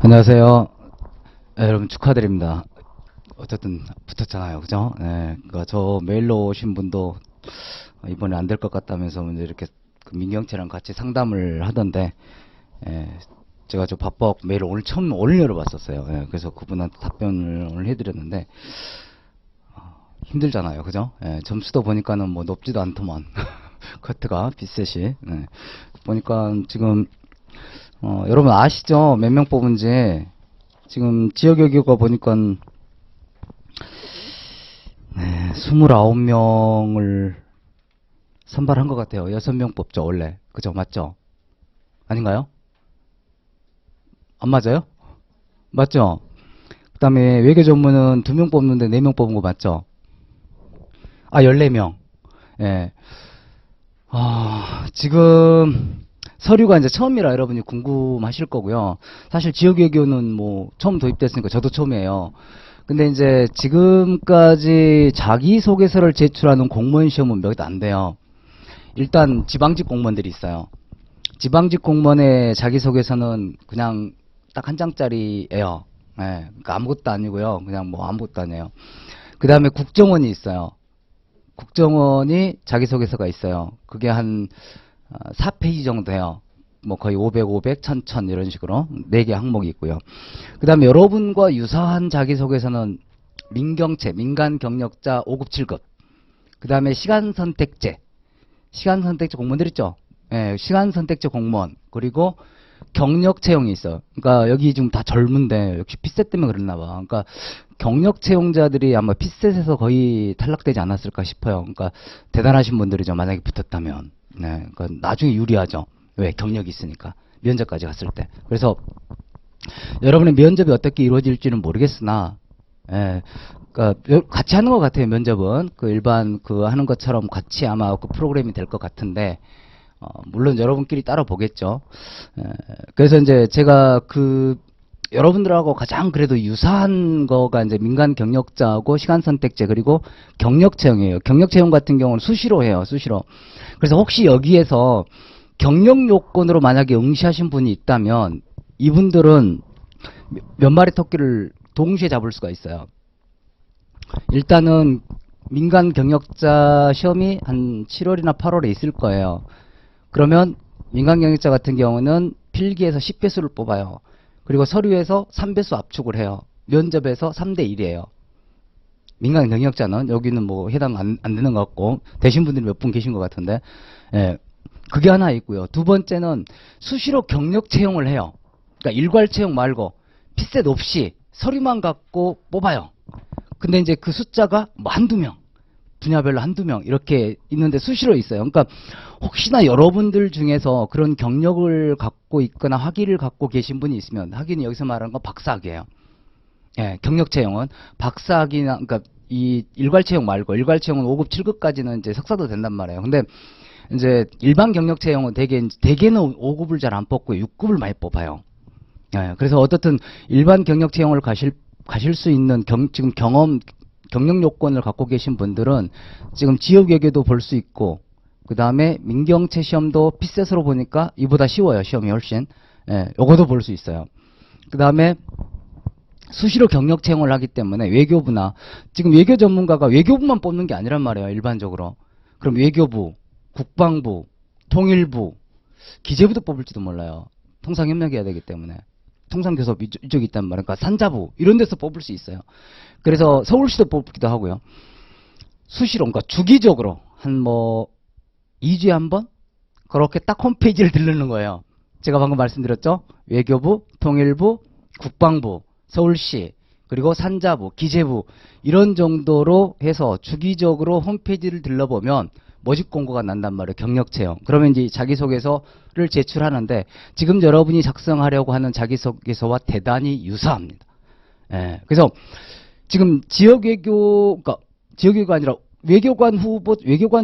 안녕하세요. 네, 여러분 축하드립니다. 어쨌든 붙었잖아요, 그죠? 네, 그러니까 저 메일로 오신 분도 이번에 안 될 것 같다면서 이제 이렇게 그 민경채랑 같이 상담을 하던데, 예, 제가 저 바빠갖고 메일을 오늘 열어봤었어요. 예, 그래서 그분한테 답변을 오늘 해드렸는데 힘들잖아요, 그죠? 예, 점수도 보니까는 뭐 높지도 않더만 커트가 빗셋이. 예, 보니까 지금 여러분 아시죠? 몇 명 뽑은지. 지금 지역여교가 보니까 네, 29명을 선발한 것 같아요. 6명 뽑죠, 원래. 그죠? 맞죠? 아닌가요? 안 맞아요? 맞죠? 그 다음에 외교 전문은 2명 뽑는데 4명 뽑은 거 맞죠? 아, 14명. 예. 지금 서류가 이제 처음이라 여러분이 궁금하실 거고요. 사실 지역외교는 뭐 처음 도입됐으니까 저도 처음이에요. 근데 이제 지금까지 자기소개서를 제출하는 공무원 시험은 몇 안 돼요. 일단 지방직 공무원들이 있어요. 지방직 공무원의 자기소개서는 그냥 딱 한 장짜리예요. 예, 그러니까 아무것도 아니고요. 그냥 뭐 아무것도 아니에요. 그 다음에 국정원이 있어요. 국정원이 자기소개서가 있어요. 그게 한 4페이지 정도 돼요. 뭐 거의 500, 500, 1000 이런 식으로 4개 항목이 있고요. 그 다음에 여러분과 유사한 자기소개서는 민경채, 민간경력자 5급, 7급. 그 다음에 시간선택제 공무원들 있죠? 예, 시간선택제 공무원. 그리고 경력채용이 있어요. 그러니까 여기 지금 다 젊은데 역시 핏셋 때문에 그랬나 봐. 그러니까 경력채용자들이 아마 핏셋에서 거의 탈락되지 않았을까 싶어요. 그러니까 대단하신 분들이죠. 만약에 붙었다면. 네, 그러니까 나중에 유리하죠. 왜? 경력이 있으니까. 면접까지 갔을 때. 그래서 여러분의 면접이 어떻게 이루어질지는 모르겠으나, 예, 그러니까 같이 하는 것 같아요. 면접은 그 일반 그 하는 것처럼 같이 아마 그 프로그램이 될 것 같은데, 물론 여러분끼리 따로 보겠죠. 그래서 이제 제가 그 여러분들하고 가장 그래도 유사한 거가 이제 민간 경력자하고 시간 선택제 그리고 경력 채용이에요. 경력 채용 같은 경우는 수시로 해요. 수시로. 그래서 혹시 여기에서 경력 요건으로 만약에 응시하신 분이 있다면 이분들은 몇 마리 토끼를 동시에 잡을 수가 있어요. 일단은 민간 경력자 시험이 한 7월이나 8월에 있을 거예요. 그러면 민간 경력자 같은 경우는 필기에서 10배수를 뽑아요. 그리고 서류에서 3배수 압축을 해요. 면접에서 3대 1이에요. 민간 경력자는 여기는 뭐 해당 안 되는 것 같고 되신 분들이 몇 분 계신 것 같은데, 예, 그게 하나 있고요. 두 번째는 수시로 경력 채용을 해요. 그러니까 일괄 채용 말고 핏셋 없이 서류만 갖고 뽑아요. 근데 이제 그 숫자가 뭐 한두 명, 분야별로 한두 명 이렇게 있는데 수시로 있어요. 그러니까 혹시나 여러분들 중에서 그런 경력을 갖고 있거나 학위를 갖고 계신 분이 있으면, 학위는 여기서 말하는 건 박사학위예요. 예, 경력 채용은 박사학위나, 그러니까 이 일괄 채용 말고 일괄 채용은 5급, 7급까지는 이제 석사도 된단 말이에요. 근데 이제 일반 경력 채용은 대개는 5급을 잘 안 뽑고 6급을 많이 뽑아요. 예, 그래서 어떻든 일반 경력 채용을 가실 수 있는 지금 경력 요건을 갖고 계신 분들은 지금 지역외교도 볼 수 있고, 그 다음에 민경채 시험도 핏셋으로 보니까 이보다 쉬워요. 시험이 훨씬. 예, 요거도 볼 수 있어요. 그 다음에 수시로 경력 채용을 하기 때문에 외교부나, 지금 외교 전문가가 외교부만 뽑는 게 아니란 말이에요. 일반적으로. 그럼 외교부, 국방부, 통일부, 기재부도 뽑을지도 몰라요. 통상협력해야 되기 때문에. 통상교섭 이쪽이 있단 말이에요. 그러니까 산자부 이런 데서 뽑을 수 있어요. 그래서 서울시도 뽑기도 하고요. 수시로, 그러니까 주기적으로 한 뭐 2주에 한 번 그렇게 딱 홈페이지를 들르는 거예요. 제가 방금 말씀드렸죠. 외교부, 통일부, 국방부, 서울시, 그리고 산자부, 기재부 이런 정도로 해서 주기적으로 홈페이지를 들러보면 모집 공고가 난단 말이에요. 경력 채용. 그러면 이제 자기소개서를 제출하는데 지금 여러분이 작성하려고 하는 자기소개서와 대단히 유사합니다. 예. 그래서 지금 그러니까 지역외교가 아니라 외교관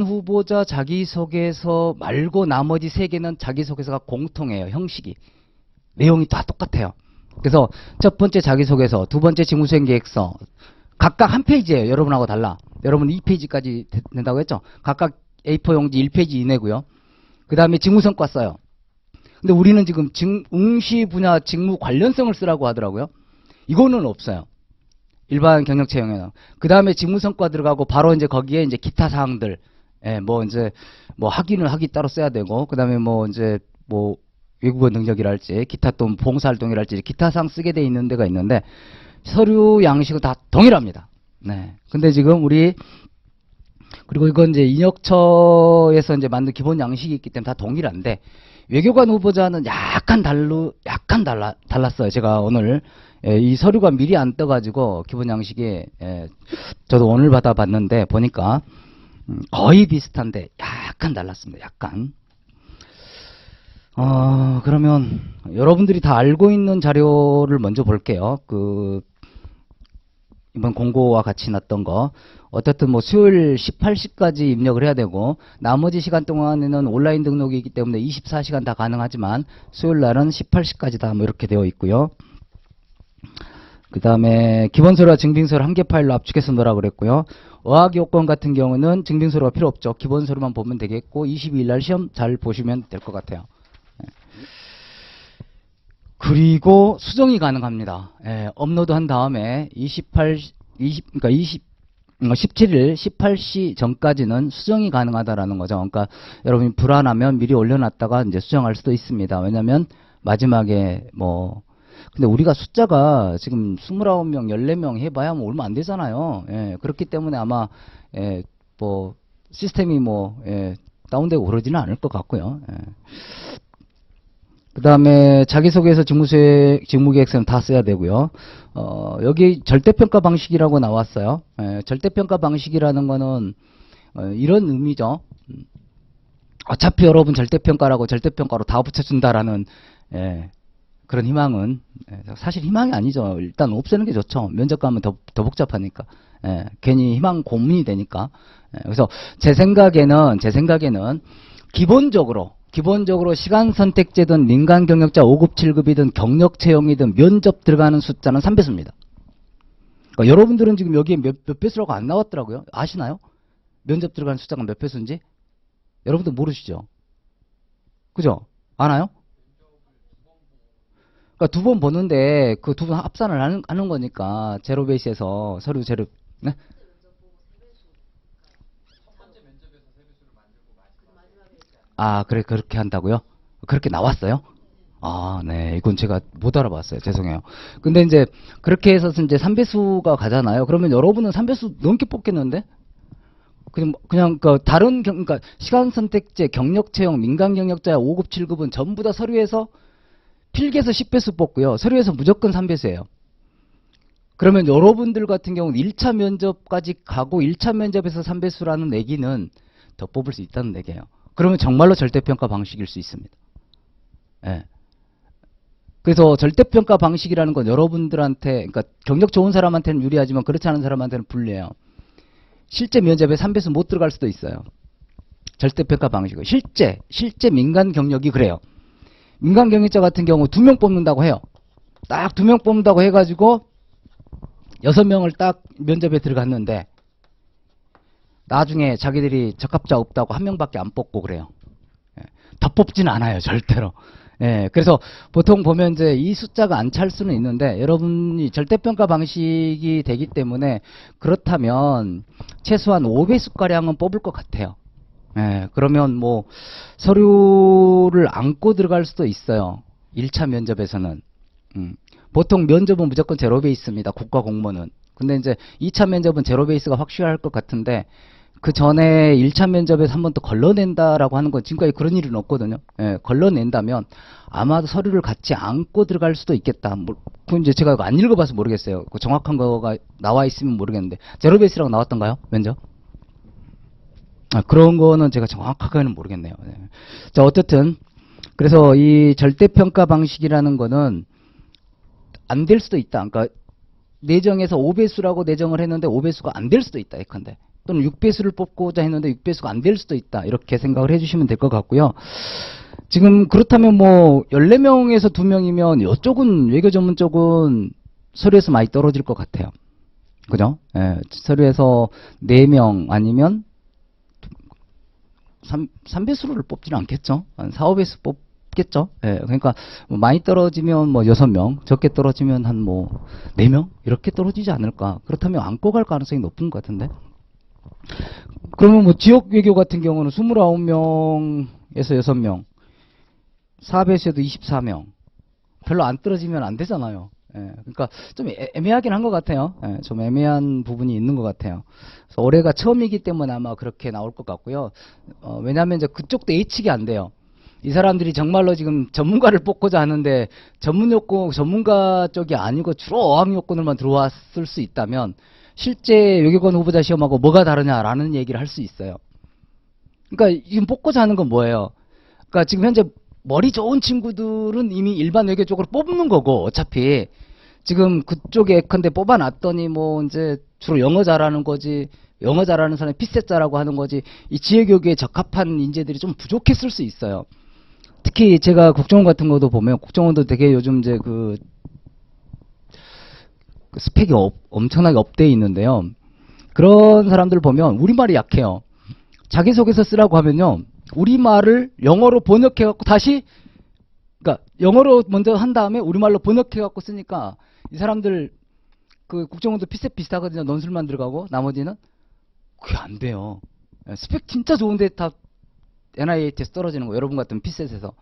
후보자 자기소개서 말고 나머지 3개는 자기소개서가 공통해요. 형식이. 내용이 다 똑같아요. 그래서 첫 번째 자기소개서, 두 번째 직무수행계획서 각각 한 페이지예요. 여러분하고 달라. 여러분 2페이지까지 된다고 했죠. 각각 A4 용지 1페이지 이내고요. 그 다음에 직무성과 써요. 근데 우리는 지금 응시 분야 직무 관련성을 쓰라고 하더라고요. 이거는 없어요. 일반 경력 채용에는. 그 다음에 직무 성과 들어가고 바로 이제 거기에 이제 기타 사항들, 예, 뭐 이제 뭐 학위 따로 써야 되고, 그 다음에 뭐 이제 뭐 외국어 능력이랄지, 기타 또 봉사활동이랄지 기타 사항 쓰게 돼 있는 데가 있는데 서류 양식은 다 동일합니다. 네. 근데 지금 우리 그리고 이건 이제 인혁처에서 이제 만든 기본 양식이 있기 때문에 다 동일한데 외교관 후보자는 약간 달랐어요. 제가 오늘 이 서류가 미리 안 떠가지고 기본 양식이 저도 오늘 받아봤는데 보니까 거의 비슷한데 약간 달랐습니다. 약간. 그러면 여러분들이 다 알고 있는 자료를 먼저 볼게요. 이번 공고와 같이 났던 거. 어쨌든 뭐 수요일 18시까지 입력을 해야 되고 나머지 시간 동안에는 온라인 등록이기 때문에 24시간 다 가능하지만 수요일 날은 18시까지다 뭐 이렇게 되어 있고요. 그 다음에 기본서류와 증빙서를 한 개 파일로 압축해서 넣으라 그랬고요. 어학요건 같은 경우는 증빙서류가 필요 없죠. 기본서류만 보면 되겠고 22일 날 시험 잘 보시면 될 것 같아요. 그리고 수정이 가능합니다. 업로드 한 다음에 17일 18시 전까지는 수정이 가능하다라는 거죠. 그러니까 여러분이 불안하면 미리 올려놨다가 이제 수정할 수도 있습니다. 왜냐면 마지막에 근데 우리가 숫자가 지금 29명, 14명 해봐야 뭐 얼마 안 되잖아요. 그렇기 때문에 아마 시스템이 다운되고 그러지는 않을 것 같고요. 그 다음에 자기소개서 직무계획서는 다 써야 되고요. 여기 절대평가 방식이라고 나왔어요. 절대평가 방식이라는 거는 이런 의미죠. 어차피 여러분 절대평가라고 절대평가로 다 붙여준다라는 그런 희망은 사실 희망이 아니죠. 일단 없애는 게 좋죠. 면접 가면 더 복잡하니까. 괜히 희망 고문이 되니까. 그래서 제 생각에는 기본적으로 시간 선택제든 민간 경력자 5급 7급이든 경력 채용이든 면접 들어가는 숫자는 3배수입니다. 그러니까 여러분들은 지금 여기에 몇 배수라고 안 나왔더라고요. 아시나요? 면접 들어가는 숫자가 몇 배수인지? 여러분들 모르시죠? 그죠? 아나요? 그러니까 2번 보는데 그 2번 합산을 하는 거니까 제로베이스에서 서류 제로 네? 그렇게 한다고요? 그렇게 나왔어요? 네. 이건 제가 못 알아봤어요. 죄송해요. 근데 이제 그렇게 해서 이제 3배수가 가잖아요. 그러면 여러분은 3배수 넘게 뽑겠는데? 그냥 그러니까 시간 선택제, 경력 채용, 민간 경력자 5급, 7급은 전부 다 서류에서 필기에서 10배수 뽑고요. 서류에서 무조건 3배수예요. 그러면 여러분들 같은 경우는 1차 면접까지 가고 1차 면접에서 3배수라는 내기는 더 뽑을 수 있다는 얘기예요. 그러면 정말로 절대평가 방식일 수 있습니다. 그래서 절대평가 방식이라는 건 여러분들한테, 그러니까 경력 좋은 사람한테는 유리하지만 그렇지 않은 사람한테는 불리해요. 실제 면접에 3배수 못 들어갈 수도 있어요. 절대평가 방식은. 실제 민간 경력이 그래요. 민간 경력자 같은 경우 2명 뽑는다고 해요. 딱 2명 뽑는다고 해가지고 6명을 딱 면접에 들어갔는데 나중에 자기들이 적합자 없다고 1명밖에 안 뽑고 그래요. 더 뽑지는 않아요, 절대로. 그래서 보통 보면 이제 이 숫자가 안 찰 수는 있는데 여러분이 절대평가 방식이 되기 때문에 그렇다면 최소한 5배수가량은 뽑을 것 같아요. 그러면 서류를 안고 들어갈 수도 있어요. 1차 면접에서는. 보통 면접은 무조건 제로베이스입니다. 국가공무원은. 근데 이제 2차 면접은 제로베이스가 확실할 것 같은데 그 전에 1차 면접에서 한 번 또 걸러낸다라고 하는 건 지금까지 그런 일은 없거든요. 걸러낸다면 아마도 서류를 같이 안고 들어갈 수도 있겠다. 그건 이제 제가 안 읽어봐서 모르겠어요. 그 정확한 거가 나와 있으면 모르겠는데 제로베이스라고 나왔던가요? 면접? 그런 거는 제가 정확하게는 모르겠네요. 자, 어쨌든 그래서 이 절대평가 방식이라는 거는 안 될 수도 있다. 그러니까 내정에서 5배수라고 내정을 했는데 5배수가 안 될 수도 있다. 예컨대. 또는 6배수를 뽑고자 했는데 6배수가 안 될 수도 있다. 이렇게 생각을 해주시면 될 것 같고요. 지금 그렇다면 14명에서 2명이면 이쪽은 외교 전문 쪽은 서류에서 많이 떨어질 것 같아요. 그죠? 서류에서 4명 아니면 3배수를 뽑지는 않겠죠. 한 4, 5배수 없겠죠. 예, 그러니까 뭐 많이 떨어지면 뭐 6명, 적게 떨어지면 한 뭐 4명 이렇게 떨어지지 않을까. 그렇다면 안고 갈 가능성이 높은 것 같은데. 그러면 뭐 지역 외교 같은 경우는 29명에서 6명, 4배수에도 24명. 별로 안 떨어지면 안 되잖아요. 예, 그러니까 좀 애매하긴 한 것 같아요. 예, 좀 애매한 부분이 있는 것 같아요. 그래서 올해가 처음이기 때문에 아마 그렇게 나올 것 같고요. 왜냐하면 이제 그쪽도 예측이 안 돼요. 이 사람들이 정말로 지금 전문가를 뽑고자 하는데 전문가 쪽이 아니고 주로 어학 요건을만 들어왔을 수 있다면 실제 외교관 후보자 시험하고 뭐가 다르냐라는 얘기를 할 수 있어요. 그러니까 지금 뽑고자 하는 건 뭐예요? 그러니까 지금 현재 머리 좋은 친구들은 이미 일반 외교 쪽으로 뽑는 거고, 어차피 지금 그쪽에 예컨대 뽑아놨더니 뭐 이제 주로 영어 잘하는 거지, 영어 잘하는 사람이 피셋자라고 하는 거지, 이 지역외교에 적합한 인재들이 좀 부족했을 수 있어요. 특히 제가 국정원 같은 것도 보면 국정원도 되게 요즘 이제 그 스펙이 엄청나게 업되어 있는데요. 그런 사람들 보면 우리말이 약해요. 자기소개서 쓰라고 하면요, 우리말을 영어로 번역해갖고 다시, 그러니까 영어로 먼저 한 다음에 우리말로 번역해갖고 쓰니까 이 사람들 그 국정원도 피셋 비슷하거든요. 논술만 들어가고 나머지는 그게 안 돼요. 스펙 진짜 좋은데 다 NIH에서 떨어지는 거. 여러분 같은 피셋에서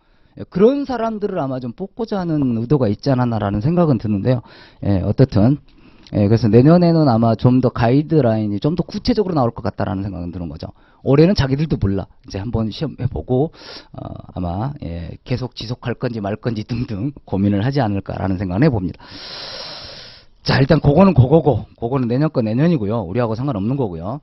그런 사람들을 아마 좀 뽑고자 하는 의도가 있지 않았나라는 생각은 드는데요. 어떻든 그래서 내년에는 아마 좀 더 가이드라인이 좀 더 구체적으로 나올 것 같다라는 생각은 드는 거죠. 올해는 자기들도 몰라. 이제 한번 시험해보고 아마 계속 지속할 건지 말 건지 등등 고민을 하지 않을까라는 생각을 해봅니다. 자, 일단 그거는 그거고, 그거는 내년 거 내년이고요. 우리하고 상관없는 거고요.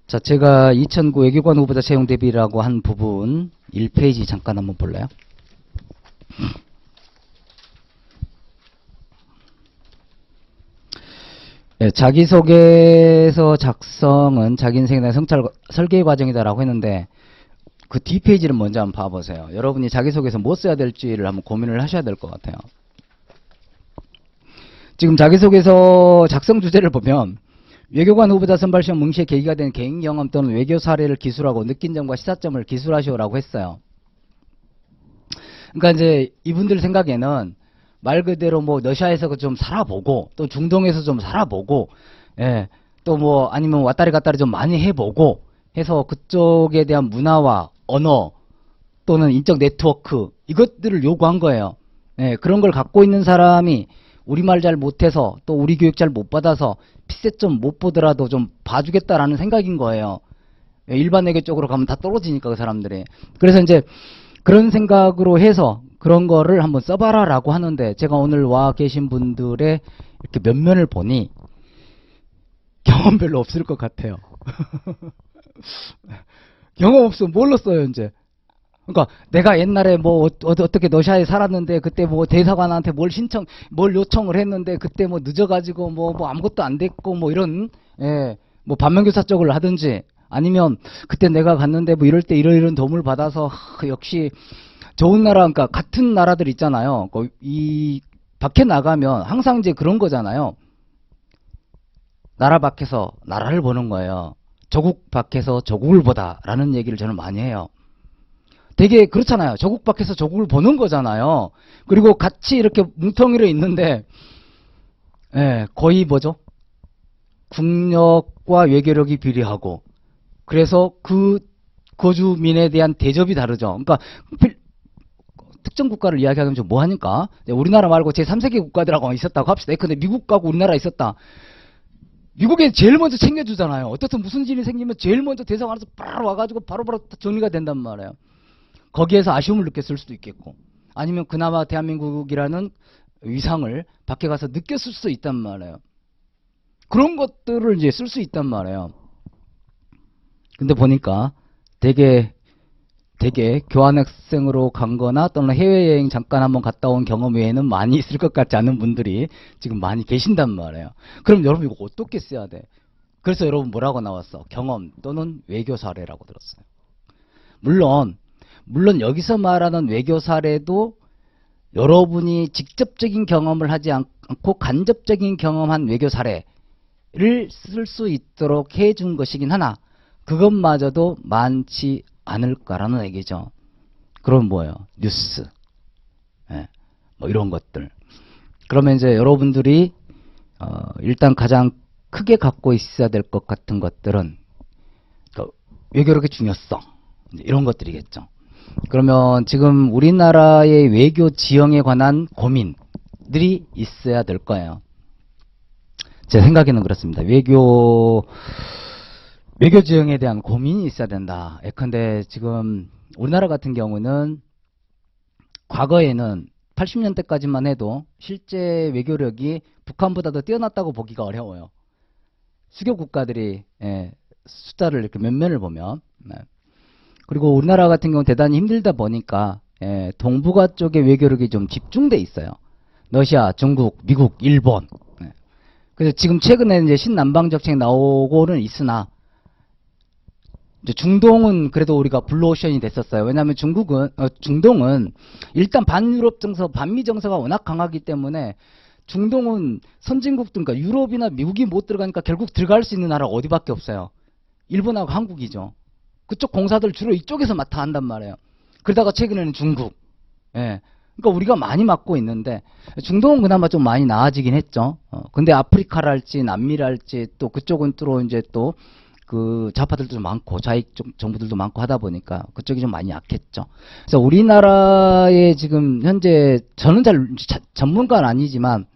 자, 제가 2009 외교관 후보자 채용 대비라고 한 부분 1페이지 잠깐 한번 볼래요? 네, 자기소개서 작성은 자기 인생에 대한 설계 과정이다라고 했는데 그 뒷페이지를 먼저 한번 봐보세요. 여러분이 자기소개서 뭐 써야 될지를 한번 고민을 하셔야 될 것 같아요. 지금 자기소개서 작성 주제를 보면 외교관 후보자 선발 시험 응시의 계기가 된 개인 경험 또는 외교 사례를 기술하고 느낀 점과 시사점을 기술하시오라고 했어요. 그러니까 이제 이분들 생각에는 말 그대로 뭐 러시아에서 좀 살아보고 또 중동에서 좀 살아보고 또 뭐 아니면 왔다리 갔다리 좀 많이 해보고 해서 그쪽에 대한 문화와 언어 또는 인적 네트워크 이것들을 요구한 거예요. 그런 걸 갖고 있는 사람이 우리말 잘 못해서 또 우리 교육 잘 못 받아서 피셋 좀 못 보더라도 좀 봐주겠다라는 생각인 거예요. 일반 외교 쪽으로 가면 다 떨어지니까 그 사람들이. 그래서 이제 그런 생각으로 해서 그런 거를 한번 써봐라라고 하는데 제가 오늘 와 계신 분들의 이렇게 면면을 보니 경험 별로 없을 것 같아요. 경험 없으면 뭘로 써요 이제. 그러니까 내가 옛날에 뭐 어떻게 러시아에 살았는데 그때 뭐 대사관한테 뭘 요청을 했는데 그때 뭐 늦어가지고 뭐 아무것도 안 됐고 뭐 이런 뭐 반면교사 쪽을 하든지 아니면 그때 내가 갔는데 뭐 이럴 때 이런 도움을 받아서 역시 좋은 나라, 그러니까 같은 나라들 있잖아요. 이 밖에 나가면 항상 이제 그런 거잖아요. 나라 밖에서 나라를 보는 거예요. 조국 밖에서 조국을 보다라는 얘기를 저는 많이 해요. 되게 그렇잖아요. 조국 밖에서 조국을 보는 거잖아요. 그리고 같이 이렇게 뭉텅이로 있는데 거의 뭐죠? 국력과 외교력이 비례하고 그래서 그 거주민에 대한 대접이 다르죠. 그러니까 특정 국가를 이야기하면 좀 뭐하니까 우리나라 말고 제3세계 국가들하고 있었다고 합시다. 근데 미국하고 우리나라 있었다. 미국에 제일 먼저 챙겨주잖아요. 어떻든 무슨 일이 생기면 제일 먼저 대사관에서 바로 와가지고 바로바로 정리가 된단 말이에요. 거기에서 아쉬움을 느꼈을 수도 있겠고 아니면 그나마 대한민국이라는 위상을 밖에 가서 느꼈을 수도 있단 말이에요. 그런 것들을 이제 쓸 수 있단 말이에요. 근데 보니까 되게 교환학생으로 간 거나 또는 해외여행 잠깐 한번 갔다 온 경험 외에는 많이 있을 것 같지 않은 분들이 지금 많이 계신단 말이에요. 그럼 여러분 이거 어떻게 써야 돼? 그래서 여러분 뭐라고 나왔어? 경험 또는 외교 사례라고 들었어요. 물론 여기서 말하는 외교 사례도 여러분이 직접적인 경험을 하지 않고 간접적인 경험한 외교 사례를 쓸 수 있도록 해준 것이긴 하나 그것마저도 많지 않을까라는 얘기죠. 그럼 뭐예요? 뉴스, 예, 뭐 이런 것들. 그러면 이제 여러분들이 일단 가장 크게 갖고 있어야 될 것 같은 것들은 외교력의 중요성 이런 것들이겠죠. 그러면 지금 우리나라의 외교 지형에 관한 고민들이 있어야 될 거예요. 제 생각에는 그렇습니다. 외교 지형에 대한 고민이 있어야 된다. 예컨대 지금 우리나라 같은 경우는 과거에는 80년대까지만 해도 실제 외교력이 북한보다도 뛰어났다고 보기가 어려워요. 수교 국가들이 숫자를 이렇게 면면을 보면. 그리고 우리나라 같은 경우는 대단히 힘들다 보니까 동북아 쪽의 외교력이 좀 집중돼 있어요. 러시아, 중국, 미국, 일본. 그래서 지금 최근에 이제 신남방 정책 나오고는 있으나 이제 중동은 그래도 우리가 블루오션이 됐었어요. 왜냐하면 중동은 일단 반유럽 정서, 반미 정서가 워낙 강하기 때문에 중동은 선진국들, 그러니까 유럽이나 미국이 못 들어가니까 결국 들어갈 수 있는 나라가 어디밖에 없어요. 일본하고 한국이죠. 그쪽 공사들 주로 이쪽에서 맡아 한단 말이에요. 그러다가 최근에는 중국. 예. 그러니까 우리가 많이 맡고 있는데 중동은 그나마 좀 많이 나아지긴 했죠. 근데 아프리카랄지 남미랄지 또 그쪽은 또 이제 또 그 좌파들도 좀 많고 좌익 정부들도 많고 하다 보니까 그쪽이 좀 많이 약했죠. 그래서 우리나라의 지금 현재 저는 잘 전문가는 아니지만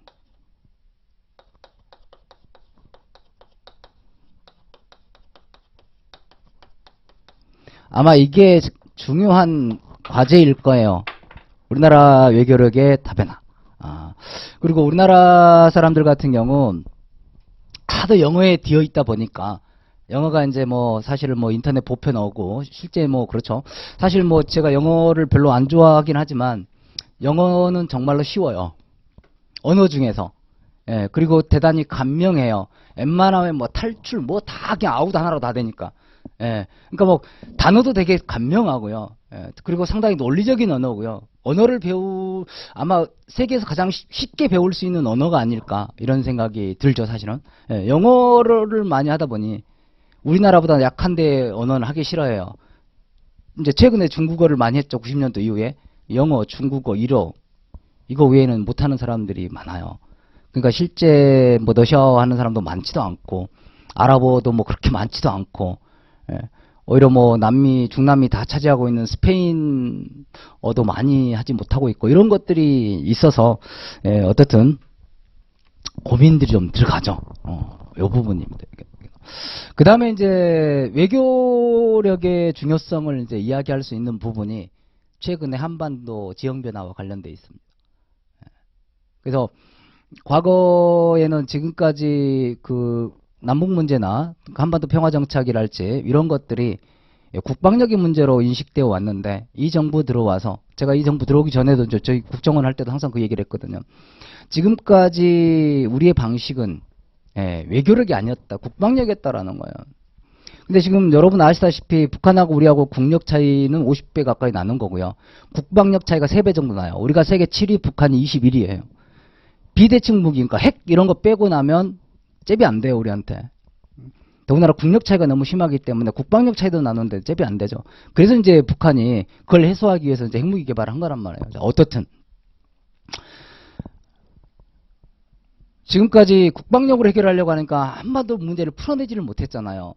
아마 이게 중요한 과제일 거예요. 우리나라 외교력의 답변아. 그리고 우리나라 사람들 같은 경우 하도 영어에 뒤어 있다 보니까 영어가 이제 뭐 사실 뭐 인터넷 보편 어고 실제 뭐 그렇죠. 사실 뭐 제가 영어를 별로 안 좋아하긴 하지만 영어는 정말로 쉬워요. 언어 중에서. 예, 그리고 대단히 간명해요. 웬만하면 뭐 탈출 뭐 다 그냥 아웃 하나로 다 되니까. 예, 그러니까 뭐 단어도 되게 간명하고요. 예, 그리고 상당히 논리적인 언어고요. 언어를 아마 세계에서 가장 쉽게 배울 수 있는 언어가 아닐까 이런 생각이 들죠, 사실은. 예, 영어를 많이 하다 보니 우리나라보다 약한데 언어는 하기 싫어해요. 이제 최근에 중국어를 많이 했죠, 90년도 이후에. 영어, 중국어, 일어 이거 외에는 못하는 사람들이 많아요. 그러니까 실제 뭐 러시아어 하는 사람도 많지도 않고 아랍어도 뭐 그렇게 많지도 않고. 예. 오히려 뭐 남미, 중남미 다 차지하고 있는 스페인어도 많이 하지 못하고 있고 이런 것들이 있어서 어떻든 고민들이 좀 들어가죠. 이 부분입니다. 그 다음에 이제 외교력의 중요성을 이제 이야기할 수 있는 부분이 최근에 한반도 지형 변화와 관련되어 있습니다. 그래서 과거에는 지금까지 그 남북 문제나 한반도 평화 정착이랄지 이런 것들이 국방력의 문제로 인식되어 왔는데 이 정부 들어와서 제가 이 정부 들어오기 전에도 저희 국정원 할 때도 항상 그 얘기를 했거든요. 지금까지 우리의 방식은 외교력이 아니었다. 국방력이었다라는 거예요. 근데 지금 여러분 아시다시피 북한하고 우리하고 국력 차이는 50배 가까이 나는 거고요. 국방력 차이가 3배 정도 나요. 우리가 세계 7위, 북한이 21위예요. 비대칭 무기, 그러니까 핵 이런 거 빼고 나면 잽이 안 돼요, 우리한테. 더군다나 국력 차이가 너무 심하기 때문에 국방력 차이도 나는데 잽이 안 되죠. 그래서 이제 북한이 그걸 해소하기 위해서 이제 핵무기 개발을 한 거란 말이에요. 어떻든. 지금까지 국방력으로 해결하려고 하니까 한반도 문제를 풀어내지를 못했잖아요.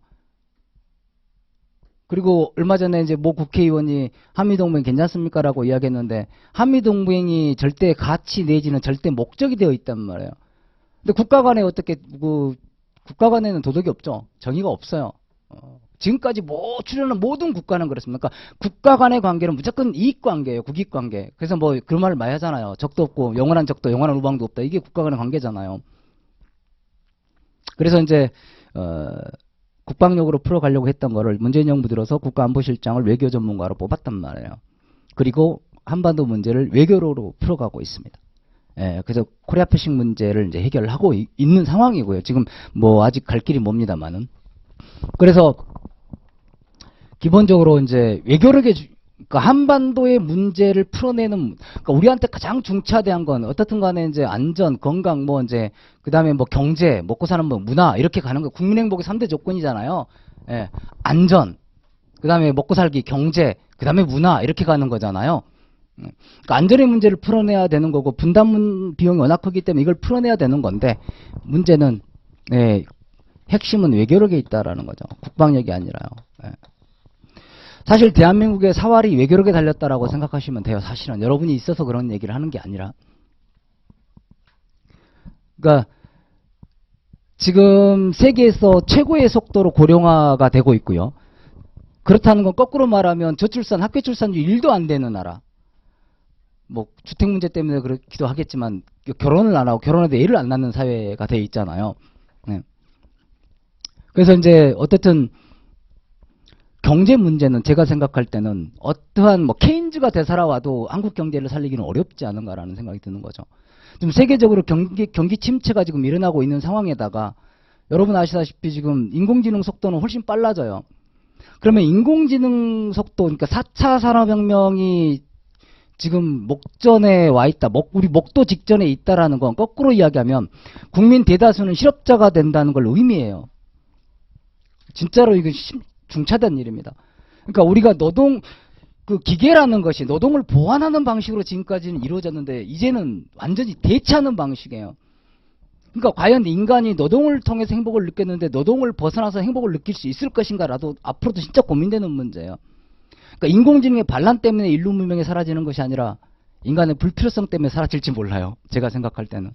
그리고 얼마 전에 이제 모 국회의원이 한미동맹 괜찮습니까? 라고 이야기했는데 한미동맹이 절대 가치 내지는 절대 목적이 되어 있단 말이에요. 근데 국가 간에 어떻게 국가 간에는 도덕이 없죠. 정의가 없어요. 지금까지 출연한 모든 국가는 그렇습니다. 그러니까 국가 간의 관계는 무조건 이익 관계예요. 국익 관계. 그래서 뭐 그런 말을 많이 하잖아요. 적도 없고 영원한 적도 영원한 우방도 없다. 이게 국가 간의 관계잖아요. 그래서 이제 국방력으로 풀어가려고 했던 거를 문재인 정부 들어서 국가안보실장을 외교 전문가로 뽑았단 말이에요. 그리고 한반도 문제를 외교로 풀어가고 있습니다. 그래서 코리아 패싱 문제를 이제 해결하고 있는 상황이고요. 지금 뭐 아직 갈 길이 멉니다만은. 그래서 기본적으로 이제 외교력의 그러니까 한반도의 문제를 풀어내는, 그러니까 우리한테 가장 중차대한 건 어떻든 간에 이제 안전, 건강, 뭐 이제 그다음에 뭐 경제, 먹고 사는 뭐 문화 이렇게 가는 거 국민 행복의 3대 조건이잖아요. 예. 안전, 그다음에 먹고 살기, 경제, 그다음에 문화 이렇게 가는 거잖아요. 그러니까 안전의 문제를 풀어내야 되는 거고 분담 비용이 워낙 크기 때문에 이걸 풀어내야 되는 건데 문제는 핵심은 외교력에 있다라는 거죠. 국방력이 아니라요. 예. 사실 대한민국의 사활이 외교력에 달렸다라고 생각하시면 돼요. 사실은 여러분이 있어서 그런 얘기를 하는 게 아니라. 그러니까 지금 세계에서 최고의 속도로 고령화가 되고 있고요. 그렇다는 건 거꾸로 말하면 저출산, 학교 출산율 1도 안 되는 나라. 뭐 주택 문제 때문에 그렇기도 하겠지만 결혼을 안 하고 결혼해도 애를 안 낳는 사회가 돼 있잖아요. 네. 그래서 이제 어쨌든 경제 문제는 제가 생각할 때는 어떠한 뭐 케인즈가 되살아와도 한국 경제를 살리기는 어렵지 않은가라는 생각이 드는 거죠. 지금 세계적으로 경기 침체가 지금 일어나고 있는 상황에다가 여러분 아시다시피 지금 인공지능 속도는 훨씬 빨라져요. 그러면 인공지능 속도, 그러니까 4차 산업혁명이 지금 목전에 와 있다. 우리 목도 직전에 있다라는 건 거꾸로 이야기하면 국민 대다수는 실업자가 된다는 걸 의미해요. 진짜로 이거 중차대한 일입니다. 그러니까 우리가 그 기계라는 것이 노동을 보완하는 방식으로 지금까지는 이루어졌는데 이제는 완전히 대체하는 방식이에요. 그러니까 과연 인간이 노동을 통해서 행복을 느꼈는데 노동을 벗어나서 행복을 느낄 수 있을 것인가라도 앞으로도 진짜 고민되는 문제예요. 그러니까 인공지능의 반란 때문에 인류 문명이 사라지는 것이 아니라 인간의 불필요성 때문에 사라질지 몰라요. 제가 생각할 때는.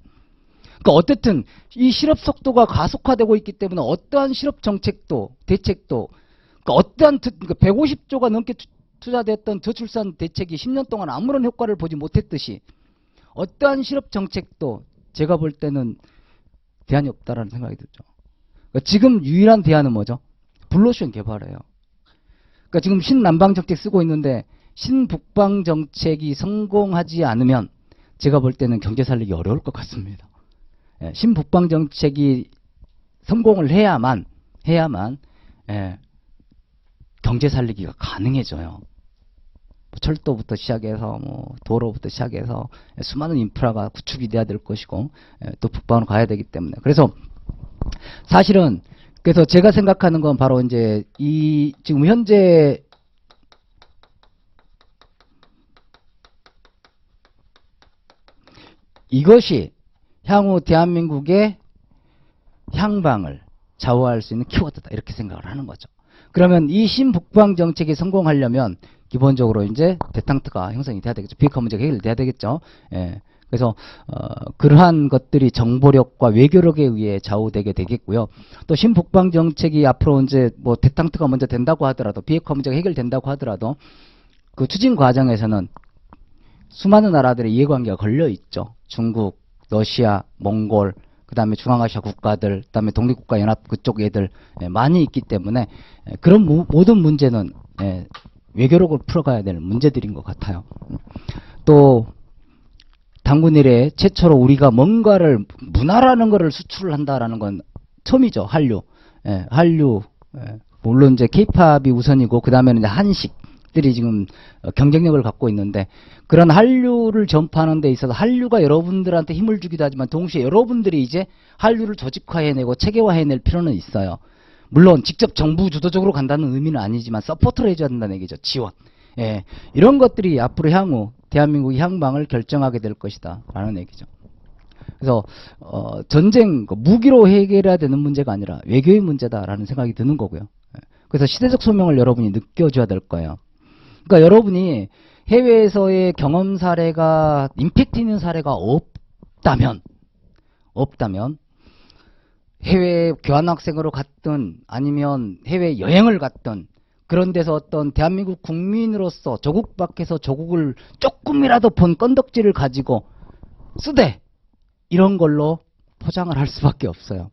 그러니까 어쨌든 이 실업 속도가 가속화되고 있기 때문에 어떠한 실업 정책도 대책도 그러니까 어떠한 그러니까 150조가 넘게 투자됐던 저출산 대책이 10년 동안 아무런 효과를 보지 못했듯이 어떠한 실업 정책도 제가 볼 때는 대안이 없다라는 생각이 들죠. 그러니까 지금 유일한 대안은 뭐죠? 블루오션 개발이에요. 그러니까 지금 신남방 정책 쓰고 있는데 신북방 정책이 성공하지 않으면 제가 볼 때는 경제 살리기 어려울 것 같습니다. 예, 신북방 정책이 성공을 해야만 경제 살리기가 가능해져요. 철도부터 시작해서 뭐 도로부터 시작해서 수많은 인프라가 구축이 돼야 될 것이고 또 북방으로 가야 되기 때문에 그래서 사실은 그래서 제가 생각하는 건 바로 이제 이 지금 현재 이것이 향후 대한민국의 향방을 좌우할 수 있는 키워드다 이렇게 생각을 하는 거죠. 그러면 이 신북방 정책이 성공하려면 기본적으로 이제 대탕트가 형성이 돼야 되겠죠. 비핵화 문제가 해결돼야 되겠죠. 예. 그래서 그러한 것들이 정보력과 외교력에 의해 좌우되게 되겠고요. 또 신북방 정책이 앞으로 이제 뭐 대탕트가 먼저 된다고 하더라도 비핵화 문제가 해결된다고 하더라도 그 추진 과정에서는 수많은 나라들의 이해관계가 걸려 있죠. 중국, 러시아, 몽골, 그 다음에 중앙아시아 국가들, 그 다음에 독립국가연합 그쪽 애들 많이 있기 때문에 그런 모든 문제는 외교력을 풀어가야 될 문제들인 것 같아요. 또 당군 이래 최초로 우리가 뭔가를 문화라는 거를 수출을 한다라는 건 처음이죠. 한류. 한류. 물론 이제 케이팝이 우선이고 그 다음에는 이제 한식들이 지금 경쟁력을 갖고 있는데 그런 한류를 전파하는 데 있어서 한류가 여러분들한테 힘을 주기도 하지만 동시에 여러분들이 이제 한류를 조직화해내고 체계화해낼 필요는 있어요. 물론 직접 정부 주도적으로 간다는 의미는 아니지만 서포트를 해줘야 된다는 얘기죠. 지원. 이런 것들이 앞으로 향후 대한민국의 향방을 결정하게 될 것이다 라는 얘기죠. 그래서 전쟁 무기로 해결해야 되는 문제가 아니라 외교의 문제다라는 생각이 드는 거고요. 그래서 시대적 소명을 여러분이 느껴줘야 될 거예요. 그러니까 여러분이 해외에서의 경험 사례가 임팩트 있는 사례가 없다면 해외 교환학생으로 갔든 아니면 해외 여행을 갔든 그런 데서 어떤 대한민국 국민으로서 조국 밖에서 조국을 조금이라도 본 건덕지를 가지고 쓰되 이런 걸로 포장을 할 수밖에 없어요.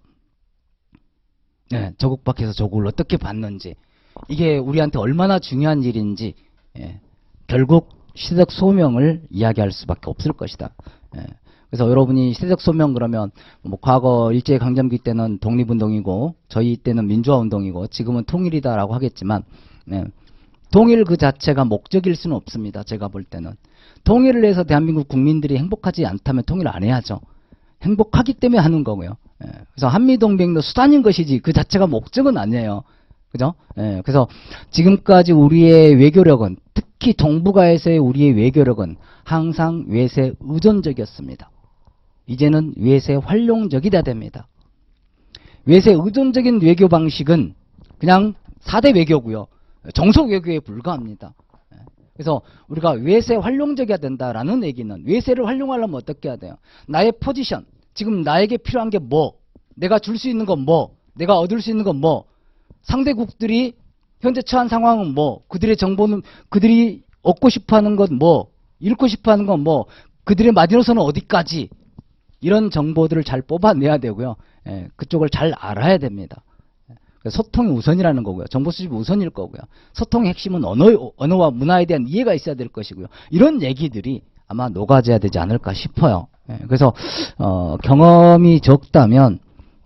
조국 밖에서 조국을 어떻게 봤는지 이게 우리한테 얼마나 중요한 일인지 결국 시대적 소명을 이야기할 수밖에 없을 것이다. 그래서 여러분이 시대적 소명 그러면 뭐 과거 일제강점기 때는 독립운동이고 저희 때는 민주화운동이고 지금은 통일이다라고 하겠지만 통일 그 자체가 목적일 수는 없습니다. 제가 볼 때는. 통일을 해서 대한민국 국민들이 행복하지 않다면 통일 안 해야죠. 행복하기 때문에 하는 거고요. 예. 그래서 한미동맹도 수단인 것이지 그 자체가 목적은 아니에요. 그죠? 예. 그래서 지금까지 우리의 외교력은, 특히 동북아에서의 우리의 외교력은 항상 외세 의존적이었습니다. 이제는 외세 활용적이다 됩니다. 외세 의존적인 외교 방식은 그냥 4대 외교고요. 정석 외교에 불과합니다. 그래서 우리가 외세 활용적이어야 된다라는 얘기는, 외세를 활용하려면 어떻게 해야 돼요? 나의 포지션, 지금 나에게 필요한 게 뭐, 내가 줄 수 있는 건 뭐, 내가 얻을 수 있는 건 뭐, 상대국들이 현재 처한 상황은 뭐, 그들의 정보는, 그들이 얻고 싶어하는 건 뭐, 잃고 싶어하는 건 뭐, 그들의 마지노선은 어디까지, 이런 정보들을 잘 뽑아내야 되고요. 예, 그쪽을 잘 알아야 됩니다. 소통이 우선이라는 거고요. 정보 수집이 우선일 거고요. 소통의 핵심은 언어와 문화에 대한 이해가 있어야 될 것이고요. 이런 얘기들이 아마 녹아져야 되지 않을까 싶어요. 예, 그래서 경험이 적다면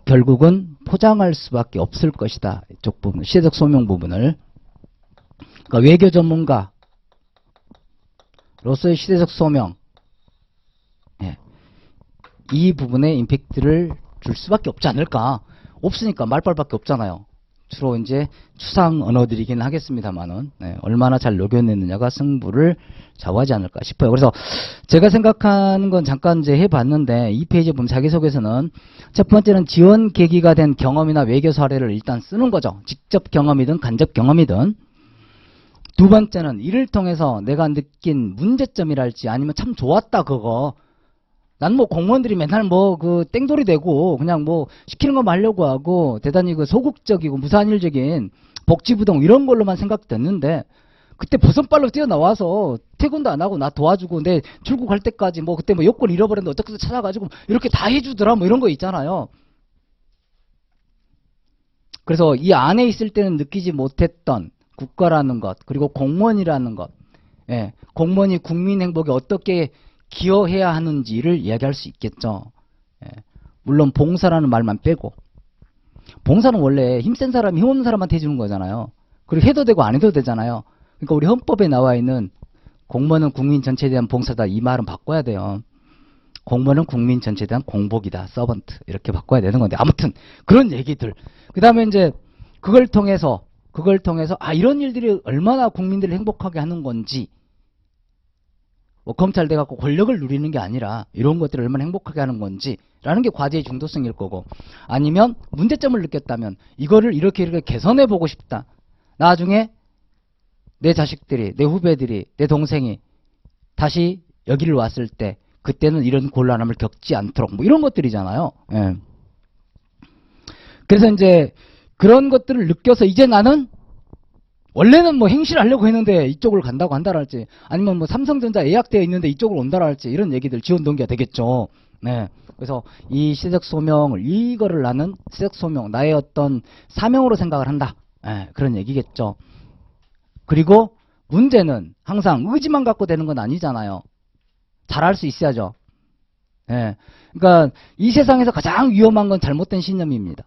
결국은 포장할 수밖에 없을 것이다. 이쪽 부분, 시대적 소명 부분을. 그러니까 외교 전문가로서의 시대적 소명, 예, 이 부분에 임팩트를 줄 수밖에 없지 않을까. 없으니까 말빨밖에 없잖아요. 주로 이제 추상 언어들이긴 하겠습니다만은, 네, 얼마나 잘 녹여내느냐가 승부를 좌우하지 않을까 싶어요. 그래서 제가 생각하는 건 잠깐 이제 해봤는데, 이 페이지에 보면 자기소개서는 첫 번째는 지원 계기가 된 경험이나 외교 사례를 일단 쓰는 거죠. 직접 경험이든 간접 경험이든. 두 번째는 이를 통해서 내가 느낀 문제점이랄지 아니면 참 좋았다 그거. 난 뭐 공무원들이 맨날 뭐 그 땡돌이 되고 그냥 뭐 시키는 것만 하려고 하고 대단히 그 소극적이고 무산일적인 복지부동 이런 걸로만 생각됐는데, 그때 버선발로 뛰어나와서 퇴근도 안 하고 나 도와주고 내 출국할 때까지 뭐 그때 뭐 여권 잃어버렸는데 어떻게 찾아가지고 이렇게 다 해주더라 뭐 이런 거 있잖아요. 그래서 이 안에 있을 때는 느끼지 못했던 국가라는 것, 그리고 공무원이라는 것, 예, 공무원이 국민 행복에 어떻게 기여해야 하는지를 이야기할 수 있겠죠. 예, 물론 봉사라는 말만 빼고. 봉사는 원래 힘센 사람이 힘없는 사람한테 해주는 거잖아요. 그리고 해도 되고 안 해도 되잖아요. 그러니까 우리 헌법에 나와 있는 공무원은 국민 전체에 대한 봉사다, 이 말은 바꿔야 돼요. 공무원은 국민 전체에 대한 공복이다, 서번트, 이렇게 바꿔야 되는 건데, 아무튼 그런 얘기들. 그 다음에 이제 그걸 통해서 이런 일들이 얼마나 국민들을 행복하게 하는 건지, 뭐 검찰 돼갖고 권력을 누리는 게 아니라 이런 것들을 얼마나 행복하게 하는 건지 라는 게 과제의 중도성일 거고, 아니면 문제점을 느꼈다면 이거를 이렇게 개선해 보고 싶다. 나중에 내 자식들이, 내 후배들이, 내 동생이 다시 여기를 왔을 때 그때는 이런 곤란함을 겪지 않도록, 뭐 이런 것들이잖아요. 예. 그래서 이제 그런 것들을 느껴서 이제 나는 원래는 뭐 행실을 하려고 했는데 이쪽을 간다고 한다랄지, 아니면 뭐 삼성전자 예약되어 있는데 이쪽으로 온다랄지, 이런 얘기들 지원 동기가 되겠죠. 네. 그래서 이 시대적 소명을, 이거를 나는 시대적 소명, 나의 어떤 사명으로 생각을 한다. 네, 그런 얘기겠죠. 그리고 문제는 항상 의지만 갖고 되는 건 아니잖아요. 잘할 수 있어야죠. 네. 그러니까 이 세상에서 가장 위험한 건 잘못된 신념입니다.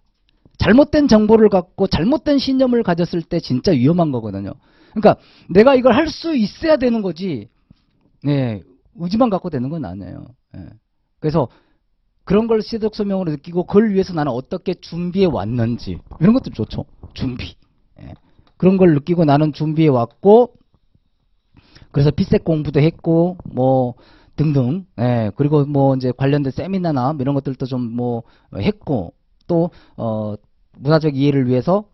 잘못된 정보를 갖고 잘못된 신념을 가졌을 때 진짜 위험한 거거든요. 그러니까 내가 이걸 할 수 있어야 되는 거지, 네, 의지만 갖고 되는 건 아니에요. 네. 그래서 그런 걸 시대적 소명으로 느끼고 그걸 위해서 나는 어떻게 준비해 왔는지, 이런 것도 좋죠. 준비. 네. 그런 걸 느끼고 나는 준비해 왔고, 그래서 피셋 공부도 했고 뭐 등등. 네. 그리고 뭐 이제 관련된 세미나나 이런 것들도 좀 뭐 했고, 또 문화적 이해를 위해서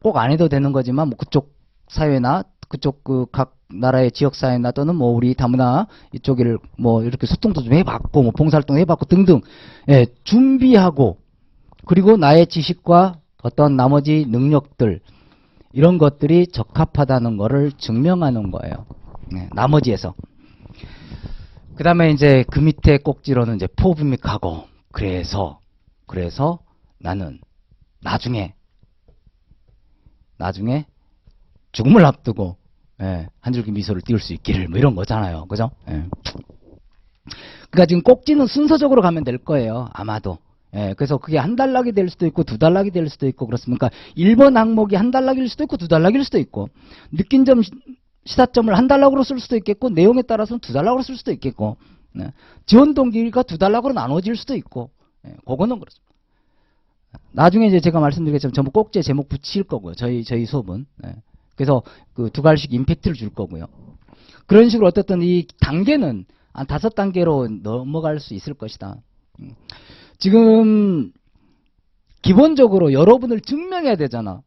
꼭 안 해도 되는 거지만 뭐 그쪽 사회나 그쪽 그 각 나라의 지역 사회나 또는 뭐 우리 다문화 이쪽을 뭐 이렇게 소통도 좀 해봤고 뭐 봉사활동 해봤고 등등. 예, 준비하고, 그리고 나의 지식과 어떤 나머지 능력들, 이런 것들이 적합하다는 거를 증명하는 거예요. 예, 나머지에서. 그 다음에 이제 그 밑에 꼭지로는 이제 포비믹하고, 그래서 나는 나중에 죽음을 앞두고, 예, 한 줄기 미소를 띄울 수 있기를, 뭐 이런 거잖아요. 그죠? 예. 그러니까 지금 꼭지는 순서적으로 가면 될 거예요. 아마도. 예, 그래서 그게 한 단락이 될 수도 있고 두 단락이 될 수도 있고 그렇습니까? 1번 항목이 한 단락일 수도 있고 두 단락일 수도 있고 느낀 점 시사점을 한 단락으로 쓸 수도 있겠고 내용에 따라서는 두 단락으로 쓸 수도 있겠고 네. 지원 동기가 두 단락으로 나눠질 수도 있고 예, 그거는 그렇습니다. 나중에 이제 제가 말씀드리겠지만 전부 꼭지에 제목 붙일 거고요. 저희 수업은. 예. 그래서 그 두 가지씩 임팩트를 줄 거고요. 그런 식으로 어쨌든 이 단계는 한 5단계로 넘어갈 수 있을 것이다. 지금 기본적으로 여러분을 증명해야 되잖아.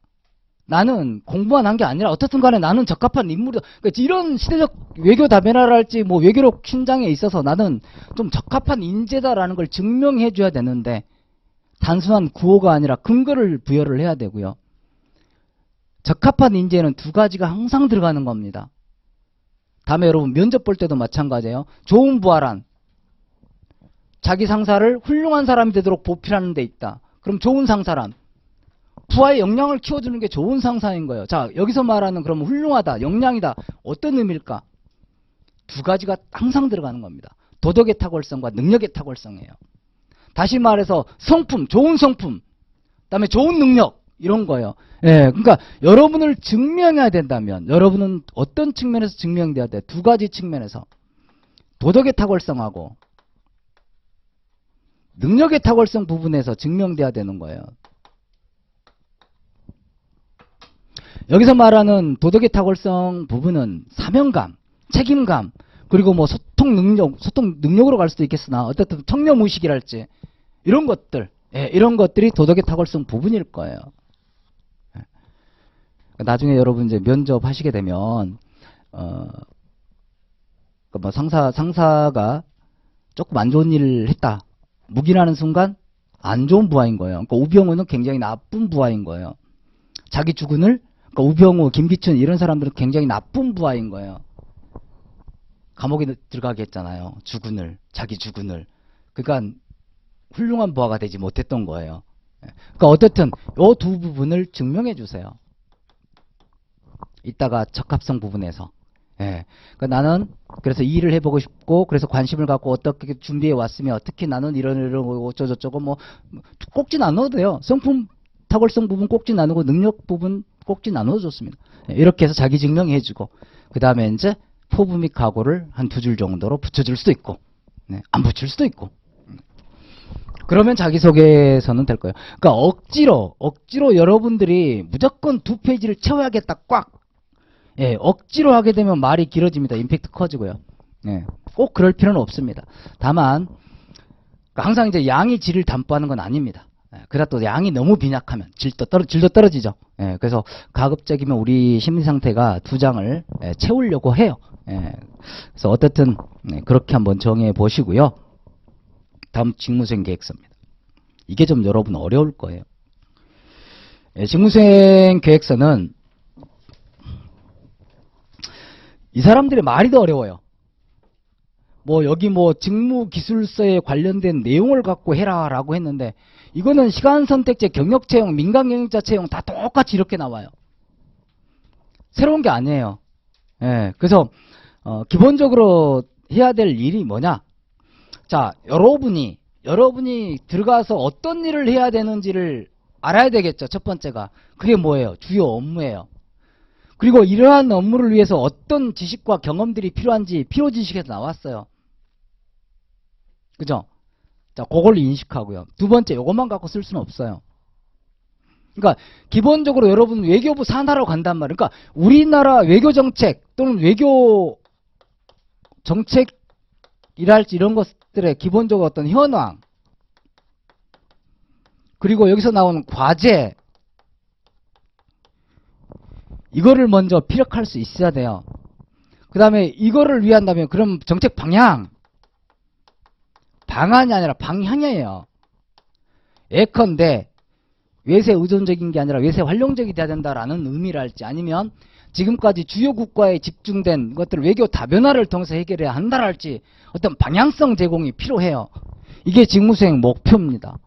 나는 공부만 한 게 아니라 어떻든 간에 나는 적합한 인물이다. 그러니까 이런 시대적 외교 다변화랄지 뭐 외교력 신장에 있어서 나는 좀 적합한 인재다라는 걸 증명해 줘야 되는데 단순한 구호가 아니라 근거를 부여를 해야 되고요. 적합한 인재는 두 가지가 항상 들어가는 겁니다. 다음에 여러분 면접 볼 때도 마찬가지예요. 좋은 부하란 자기 상사를 훌륭한 사람이 되도록 보필하는 데 있다. 그럼 좋은 상사란 부하의 역량을 키워주는 게 좋은 상사인 거예요. 자, 여기서 말하는 그럼 훌륭하다, 역량이다. 어떤 의미일까? 두 가지가 항상 들어가는 겁니다. 도덕의 탁월성과 능력의 탁월성이에요. 다시 말해서 성품, 좋은 성품, 그다음에 좋은 능력 이런 거예요. 예, 그러니까 여러분을 증명해야 된다면 여러분은 어떤 측면에서 증명돼야 돼? 두 가지 측면에서 도덕의 탁월성하고 능력의 탁월성 부분에서 증명돼야 되는 거예요. 여기서 말하는 도덕의 탁월성 부분은 사명감, 책임감, 그리고 뭐 소통 능력으로 갈 수도 있겠으나 어쨌든 청렴의식이랄지 이런 것들, 예, 이런 것들이 도덕의 탁월성 부분일 거예요. 예. 나중에 여러분 이제 면접 하시게 되면 뭐 상사가 조금 안 좋은 일을 했다. 묵인하는 순간 안 좋은 부하인 거예요. 그러니까 우병우는 굉장히 나쁜 부하인 거예요. 자기 주군을 그러니까 우병우, 김기춘 이런 사람들은 굉장히 나쁜 부하인 거예요. 감옥에 들어가게 했잖아요. 자기 주군을. 그러니까 훌륭한 부하가 되지 못했던 거예요. 그러니까 어쨌든 이 두 부분을 증명해 주세요. 이따가 적합성 부분에서. 예. 그러니까 나는 그래서 이 일을 해보고 싶고 그래서 관심을 갖고 어떻게 준비해 왔으면 어떻게 나는 이런 어쩌고저쩌고 뭐 꼭지 나눠도 돼요. 성품 탁월성 부분 꼭지 나누고 능력 부분 꼭지 나눠도 좋습니다. 이렇게 해서 자기 증명해주고 그 다음에 이제 포부 및 각오를 한 2줄 정도로 붙여줄 수도 있고 네, 안 붙일 수도 있고 그러면 자기소개서는 될 거예요. 그러니까 억지로 여러분들이 무조건 2페이지를 채워야겠다 꽉 예, 억지로 하게 되면 말이 길어집니다. 임팩트 커지고요. 예, 꼭 그럴 필요는 없습니다. 다만 항상 이제 양이 질을 담보하는 건 아닙니다. 예, 그러다 또 양이 너무 빈약하면 질도 떨어지죠. 예, 그래서 가급적이면 우리 심리 상태가 2장을 예, 채우려고 해요. 예, 그래서 어쨌든 예, 그렇게 한번 정해 보시고요. 다음 직무수행 계획서입니다. 이게 좀 여러분 어려울 거예요. 예, 직무수행 계획서는 이 사람들의 말이 더 어려워요. 뭐 여기 뭐 직무기술서에 관련된 내용을 갖고 해라 라고 했는데 이거는 시간선택제, 경력채용, 민간경영자 채용 다 똑같이 이렇게 나와요. 새로운 게 아니에요. 예, 그래서 기본적으로 해야 될 일이 뭐냐? 자, 여러분이 들어가서 어떤 일을 해야 되는지를 알아야 되겠죠. 첫 번째가. 그게 뭐예요? 주요 업무예요. 그리고 이러한 업무를 위해서 어떤 지식과 경험들이 필요한지 필요지식에서 나왔어요. 그죠? 자, 그걸 인식하고요. 두 번째, 이것만 갖고 쓸 수는 없어요. 그러니까 기본적으로 여러분 외교부 산하로 간단 말이에요. 그러니까 우리나라 외교정책 또는 외교 정책이랄지 이런 것들의 기본적으로 어떤 현황 그리고 여기서 나오는 과제 이거를 먼저 피력할 수 있어야 돼요. 그 다음에 이거를 위한다면 그럼 정책 방향이 아니라 방향이에요. 예컨대 외세 의존적인 게 아니라 외세 활용적이 돼야 된다라는 의미랄지 아니면 지금까지 주요 국가에 집중된 것들을 외교 다변화를 통해서 해결해야 한다랄지 어떤 방향성 제공이 필요해요. 이게 직무수행 목표입니다.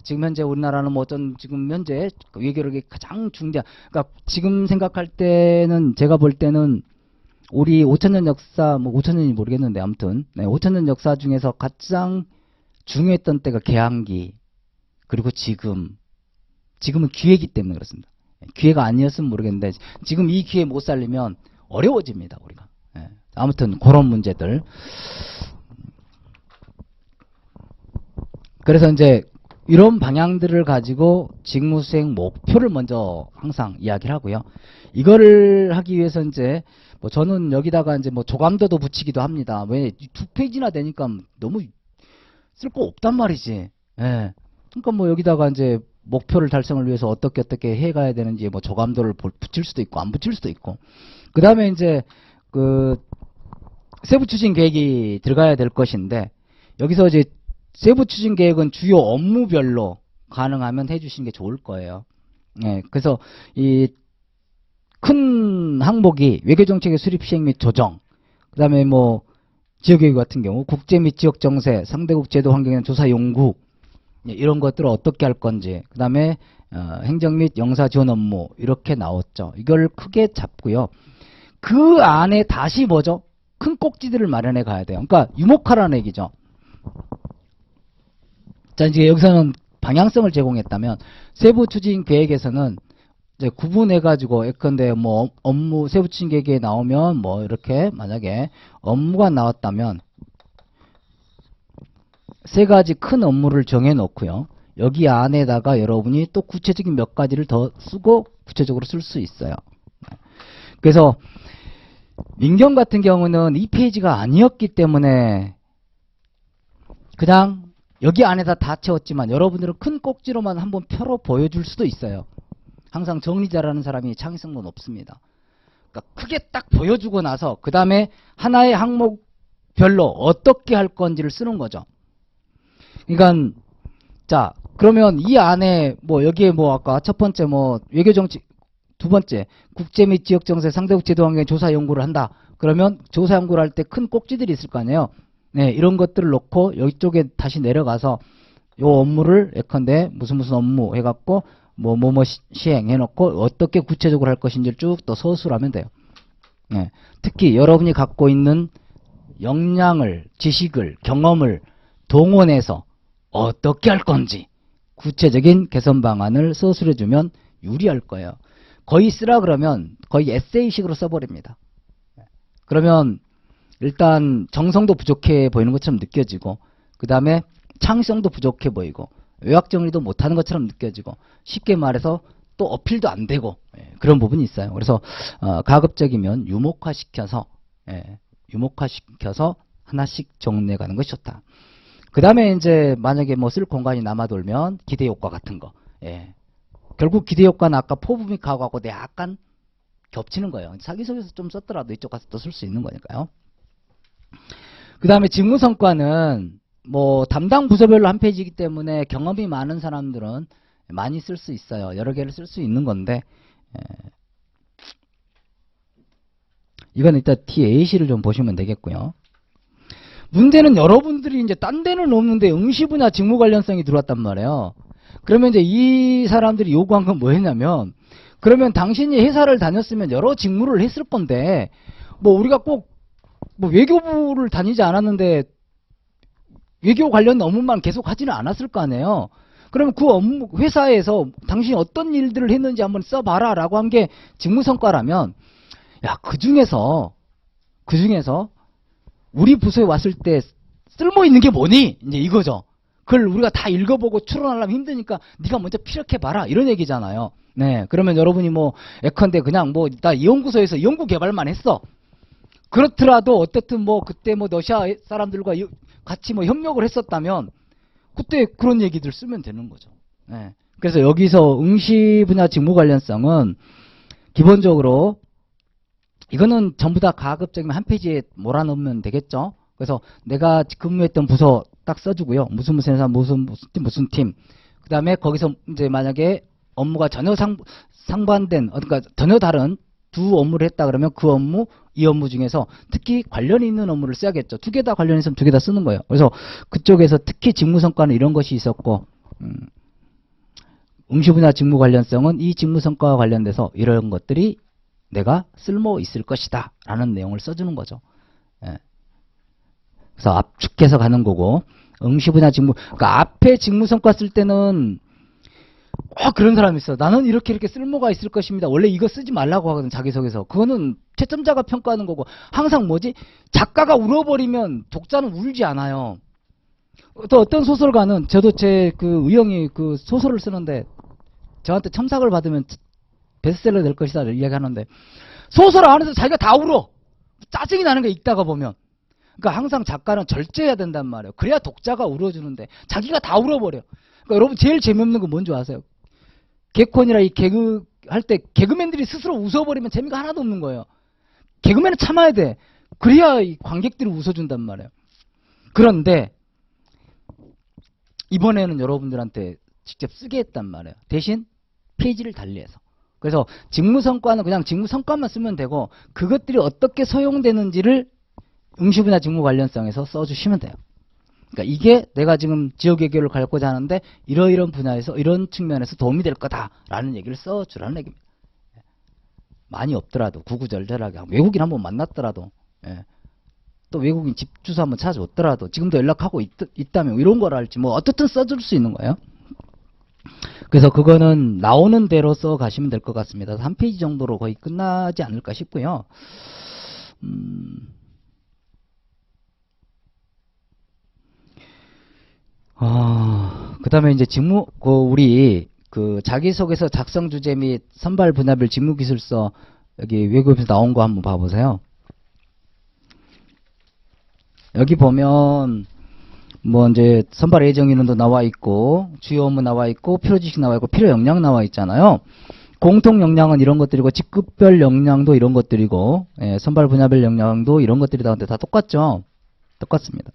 지금 현재 우리나라는 뭐 어떤 지금 현재 외교력이 가장 중대한 그러니까 지금 생각할 때는 제가 볼 때는 우리 5천년 역사 뭐 5천년이 모르겠는데 아무튼 네, 5천년 역사 중에서 가장 중요했던 때가 개항기 그리고 지금은 기회이기 때문에 그렇습니다. 기회가 아니었으면 모르겠는데 지금 이 기회 못 살리면 어려워집니다, 우리가. 예. 아무튼 그런 문제들. 그래서 이제 이런 방향들을 가지고 직무수행 목표를 먼저 항상 이야기를 하고요. 이거를 하기 위해서 이제 뭐 저는 여기다가 이제 뭐 조감도도 붙이기도 합니다. 왜 2페이지나 되니까 너무 쓸 거 없단 말이지. 예. 그러니까 뭐 여기다가 이제 목표를 달성을 위해서 어떻게 해가야 되는지 뭐 조감도를 붙일 수도 있고 안 붙일 수도 있고. 그 다음에 이제 그 세부 추진 계획이 들어가야 될 것인데 여기서 이제 세부 추진 계획은 주요 업무별로 가능하면 해주시는 게 좋을 거예요. 예. 그래서 이 큰 항목이 외교정책의 수립 시행 및 조정, 그 다음에 뭐 지역교육 같은 경우 국제 및 지역 정세, 상대국 제도 환경이나 조사 연구 이런 것들을 어떻게 할 건지, 그 다음에 행정 및 영사 지원 업무 이렇게 나왔죠. 이걸 크게 잡고요. 그 안에 다시 뭐죠? 큰 꼭지들을 마련해 가야 돼요. 그러니까 유목하라는 얘기죠. 자, 이제 여기서는 방향성을 제공했다면 세부 추진 계획에서는 이제 구분해가지고 예컨대 뭐 업무 세부 추진 계획에 나오면 뭐 이렇게 만약에 업무가 나왔다면 세 가지 큰 업무를 정해 놓고요. 여기 안에다가 여러분이 또 구체적인 몇 가지를 더 쓰고 구체적으로 쓸 수 있어요. 그래서 민경 같은 경우는 이 페이지가 아니었기 때문에 그냥 여기 안에다 다 채웠지만 여러분들은 큰 꼭지로만 한번 펴로 보여줄 수도 있어요. 항상 정리 잘하는 사람이 창의성도 높습니다. 그러니까 크게 딱 보여주고 나서 그 다음에 하나의 항목별로 어떻게 할 건지를 쓰는 거죠. 그러니까 자 그러면 이 안에 뭐 여기에 뭐 아까 첫 번째 뭐 외교정책, 두 번째 국제 및 지역정세 상대국 제도 환경 조사 연구를 한다. 그러면 조사 연구를 할 때 큰 꼭지들이 있을 거 아니에요. 네, 이런 것들을 놓고 이쪽에 다시 내려가서 요 업무를 예컨대 무슨 업무 해갖고 뭐 시행해놓고 어떻게 구체적으로 할 것인지를 쭉 또 서술하면 돼요. 네, 특히 여러분이 갖고 있는 역량을, 지식을, 경험을 동원해서 어떻게 할 건지 구체적인 개선 방안을 서술해주면 유리할 거예요. 거의 쓰라 그러면 거의 에세이식으로 써버립니다. 그러면 일단 정성도 부족해 보이는 것처럼 느껴지고 그 다음에 창의성도 부족해 보이고 요약정리도 못하는 것처럼 느껴지고 쉽게 말해서 또 어필도 안 되고 그런 부분이 있어요. 그래서 가급적이면 유목화시켜서 하나씩 정리해 가는 것이 좋다. 그 다음에 이제 만약에 뭐 쓸 공간이 남아돌면 기대효과 같은 거. 결국 기대효과는 아까 포부 및 가구하고 약간 겹치는 거예요. 자기소개서 좀 썼더라도 이쪽 가서 또 쓸 수 있는 거니까요. 그 다음에 직무성과는 뭐 담당 부서별로 한 페이지이기 때문에 경험이 많은 사람들은 많이 쓸 수 있어요. 여러 개를 쓸 수 있는 건데 이건 일단 T8을 좀 보시면 되겠고요. 문제는 여러분들이 이제 딴 데는 없는데 응시 분야 직무 관련성이 들어왔단 말이에요. 그러면 이제 이 사람들이 요구한 건 뭐였냐면 그러면 당신이 회사를 다녔으면 여러 직무를 했을 건데 뭐 우리가 꼭 뭐 외교부를 다니지 않았는데 외교 관련 업무만 계속 하지는 않았을 거 아니에요. 그러면 그 업무 회사에서 당신이 어떤 일들을 했는지 한번 써봐라 라고 한 게 직무성과라면 야 그 중에서 우리 부서에 왔을 때 쓸모 있는 게 뭐니? 이제 이거죠. 그걸 우리가 다 읽어보고 추론하려면 힘드니까 네가 먼저 피력해봐라 이런 얘기잖아요. 네, 그러면 여러분이 뭐 예컨대 그냥 뭐 나 이 연구소에서 연구 개발만 했어. 그렇더라도 어떻든 뭐 그때 뭐 러시아 사람들과 같이 뭐 협력을 했었다면 그때 그런 얘기들 쓰면 되는 거죠. 네. 그래서 여기서 응시 분야 직무 관련성은 기본적으로 이거는 전부 다 가급적이면 한 페이지에 몰아넣으면 되겠죠. 그래서 내가 근무했던 부서 딱 써주고요. 무슨 회사, 무슨 팀. 그 다음에 거기서 이제 만약에 업무가 전혀 상반된, 그러니까 전혀 다른 두 업무를 했다 그러면 그 업무, 이 업무 중에서 특히 관련이 있는 업무를 써야겠죠. 두 개 다 관련이 있으면 두 개 다 쓰는 거예요. 그래서 그쪽에서 특히 직무성과는 이런 것이 있었고, 응시 분야 직무 관련성은 이 직무성과와 관련돼서 이런 것들이 내가 쓸모 있을 것이다 라는 내용을 써주는 거죠. 그래서 압축해서 가는 거고 응시 분야 직무. 그러니까 앞에 직무 성과 쓸 때는 그런 사람이 있어. 나는 이렇게 쓸모가 있을 것입니다. 원래 이거 쓰지 말라고 하거든, 자기소개서. 그거는 채점자가 평가하는 거고, 항상 뭐지? 작가가 울어버리면 독자는 울지 않아요. 또 어떤 소설가는, 저도 제 그 의형이 그 소설을 쓰는데, 저한테 첨삭을 받으면 베스트셀러 될 것이다 이야기하는데, 소설 안에서 자기가 다 울어. 짜증이 나는 게 읽다가 보면. 그러니까 항상 작가는 절제해야 된단 말이에요. 그래야 독자가 울어주는데, 자기가 다 울어버려. 그러니까 여러분 제일 재미없는 건 뭔지 아세요? 개콘이라 이 개그 할 때 개그맨들이 스스로 웃어버리면 재미가 하나도 없는 거예요. 개그맨은 참아야 돼. 그래야 이 관객들이 웃어준단 말이에요. 그런데 이번에는 여러분들한테 직접 쓰게 했단 말이에요. 대신 페이지를 달리해서. 그래서 직무성과는 그냥 직무성과만 쓰면 되고, 그것들이 어떻게 소용되는지를 응시 분야 직무 관련성에서 써주시면 돼요. 그러니까 이게 내가 지금 지역외교를 가고자 하는데 이러이런 분야에서 이런 측면에서 도움이 될 거다라는 얘기를 써주라는 얘기입니다. 많이 없더라도 구구절절하게 외국인 한번 만났더라도, 또 외국인 집 주소 한번 찾아줬더라도, 지금도 연락하고 있다면 이런 걸 할지 뭐 어떻든 써줄 수 있는 거예요. 그래서 그거는 나오는 대로 써 가시면 될 것 같습니다. 한 페이지 정도로 거의 끝나지 않을까 싶고요. 그 다음에 이제 우리 그 자기소개서 작성 주제 및 선발 분야별 직무기술서 여기 외국에서 나온 거 한번 봐보세요. 여기 보면 뭐 이제 선발 예정인원도 나와 있고, 주요 업무 나와 있고, 필요 지식 나와 있고, 필요 역량 나와 있잖아요. 공통 역량은 이런 것들이고, 직급별 역량도 이런 것들이고, 선발 분야별 역량도 이런 것들이 나오는데 다 똑같죠? 똑같습니다.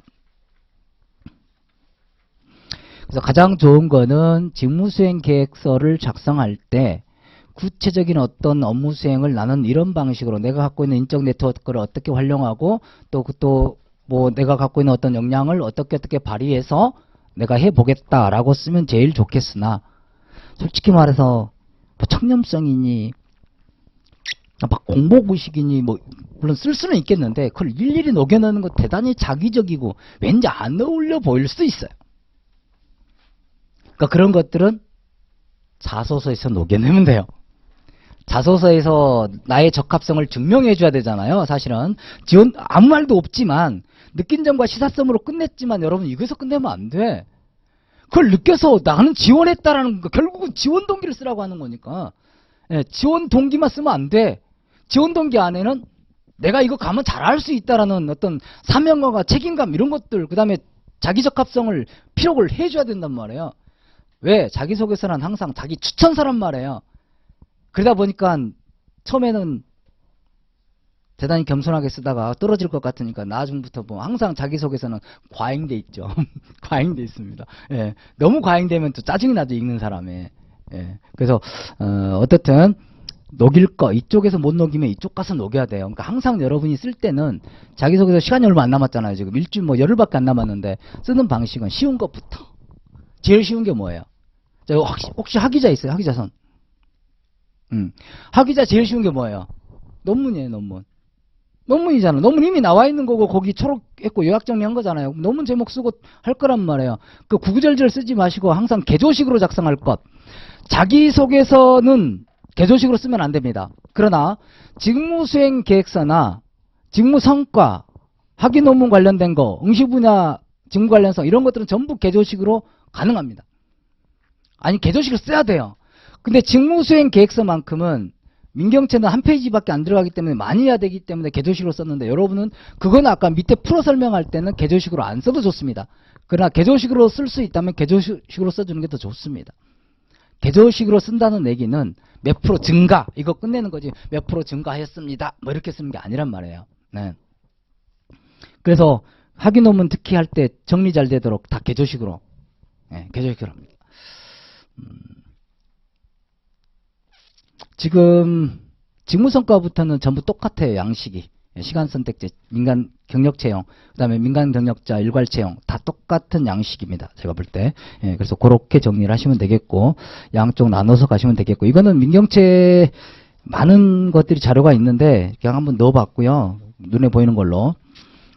그래서 가장 좋은 거는 직무수행 계획서를 작성할 때 구체적인 어떤 업무 수행을 나는 이런 방식으로 내가 갖고 있는 인적 네트워크를 어떻게 활용하고, 또 뭐 내가 갖고 있는 어떤 역량을 어떻게 발휘해서 내가 해보겠다라고 쓰면 제일 좋겠으나, 솔직히 말해서 뭐 청렴성이니 막 공복의식이니 뭐 물론 쓸 수는 있겠는데, 그걸 일일이 녹여넣는 거 대단히 자기적이고 왠지 안 어울려 보일 수도 있어요. 그러니까 그런 것들은 자소서에서 녹여내면 돼요. 자소서에서 나의 적합성을 증명해 줘야 되잖아요. 사실은 아무 말도 없지만 느낀 점과 시사점으로 끝냈지만, 여러분 이거서 끝내면 안 돼. 그걸 느껴서 나는 지원했다라는 거, 결국은 지원 동기를 쓰라고 하는 거니까. 지원 동기만 쓰면 안 돼. 지원 동기 안에는 내가 이거 가면 잘할 수 있다라는 어떤 사명감과 책임감 이런 것들, 그 다음에 자기 적합성을 피력을 해줘야 된단 말이에요. 왜? 자기소개서는 항상 자기 추천서란 말이에요. 그러다 보니까 처음에는 대단히 겸손하게 쓰다가 떨어질 것 같으니까 나중부터 뭐 항상 자기소개서는 과잉돼 있죠. 과잉돼 있습니다. 너무 과잉되면 또 짜증이 나죠, 읽는 사람에. 그래서 어떻든 녹일 거 이쪽에서 못 녹이면 이쪽 가서 녹여야 돼요. 그러니까 항상 여러분이 쓸 때는 자기소개서 시간이 얼마 안 남았잖아요. 지금 일주일 뭐 열흘밖에 안 남았는데 쓰는 방식은 쉬운 것부터. 제일 쉬운 게 뭐예요? 혹시 학위자 있어요? 학위자선. 학위자 제일 쉬운 게 뭐예요? 논문이에요, 논문. 논문이잖아. 논문 이미 나와 있는 거고, 거기 초록했고 요약 정리한 거잖아요. 논문 제목 쓰고 할 거란 말이에요. 그 구구절절 쓰지 마시고 항상 개조식으로 작성할 것. 자기소개서는 개조식으로 쓰면 안 됩니다. 그러나 직무수행 계획서나 직무성과, 학위 논문 관련된 거, 응시 분야 직무 관련성 이런 것들은 전부 개조식으로 가능합니다. 아니, 개조식을 써야 돼요. 근데 직무수행 계획서만큼은 민경채는 한 페이지밖에 안 들어가기 때문에 많이 해야 되기 때문에 개조식으로 썼는데, 여러분은 그건 아까 밑에 풀어 설명할 때는 개조식으로 안 써도 좋습니다. 그러나 개조식으로 쓸 수 있다면 개조식으로 써주는 게 더 좋습니다. 개조식으로 쓴다는 얘기는 몇 프로 증가, 이거 끝내는 거지, 몇 프로 증가하였습니다 뭐 이렇게 쓰는 게 아니란 말이에요. 그래서 학위 논문 특히 할 때 정리 잘 되도록 다 개조식으로, 개조식으로 합니다. 지금 직무성과부터는 전부 똑같아요. 양식이. 시간선택제, 민간 경력채용, 그 다음에 민간 경력자 일괄채용 다 똑같은 양식입니다. 제가 볼 때. 그래서 그렇게 정리를 하시면 되겠고, 양쪽 나눠서 가시면 되겠고, 이거는 민경채 많은 것들이 자료가 있는데 그냥 한번 넣어봤고요. 눈에 보이는 걸로.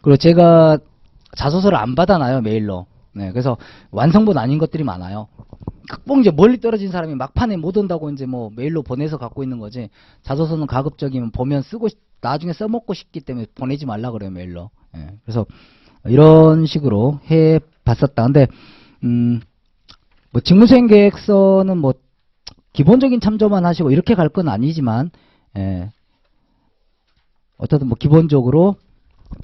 그리고 제가 자소서를 안 받아놔요, 메일로. 네, 그래서 완성본 아닌 것들이 많아요. 꼭 이제 멀리 떨어진 사람이 막판에 못 온다고 이제 뭐 메일로 보내서 갖고 있는 거지. 자소서는 가급적이면 보면 쓰고 나중에 써먹고 싶기 때문에 보내지 말라 그래요, 메일로. 예, 그래서 이런 식으로 해 봤었다. 근데 뭐 직무수행 계획서는 뭐 기본적인 참조만 하시고 이렇게 갈 건 아니지만, 예, 어쨌든 뭐 기본적으로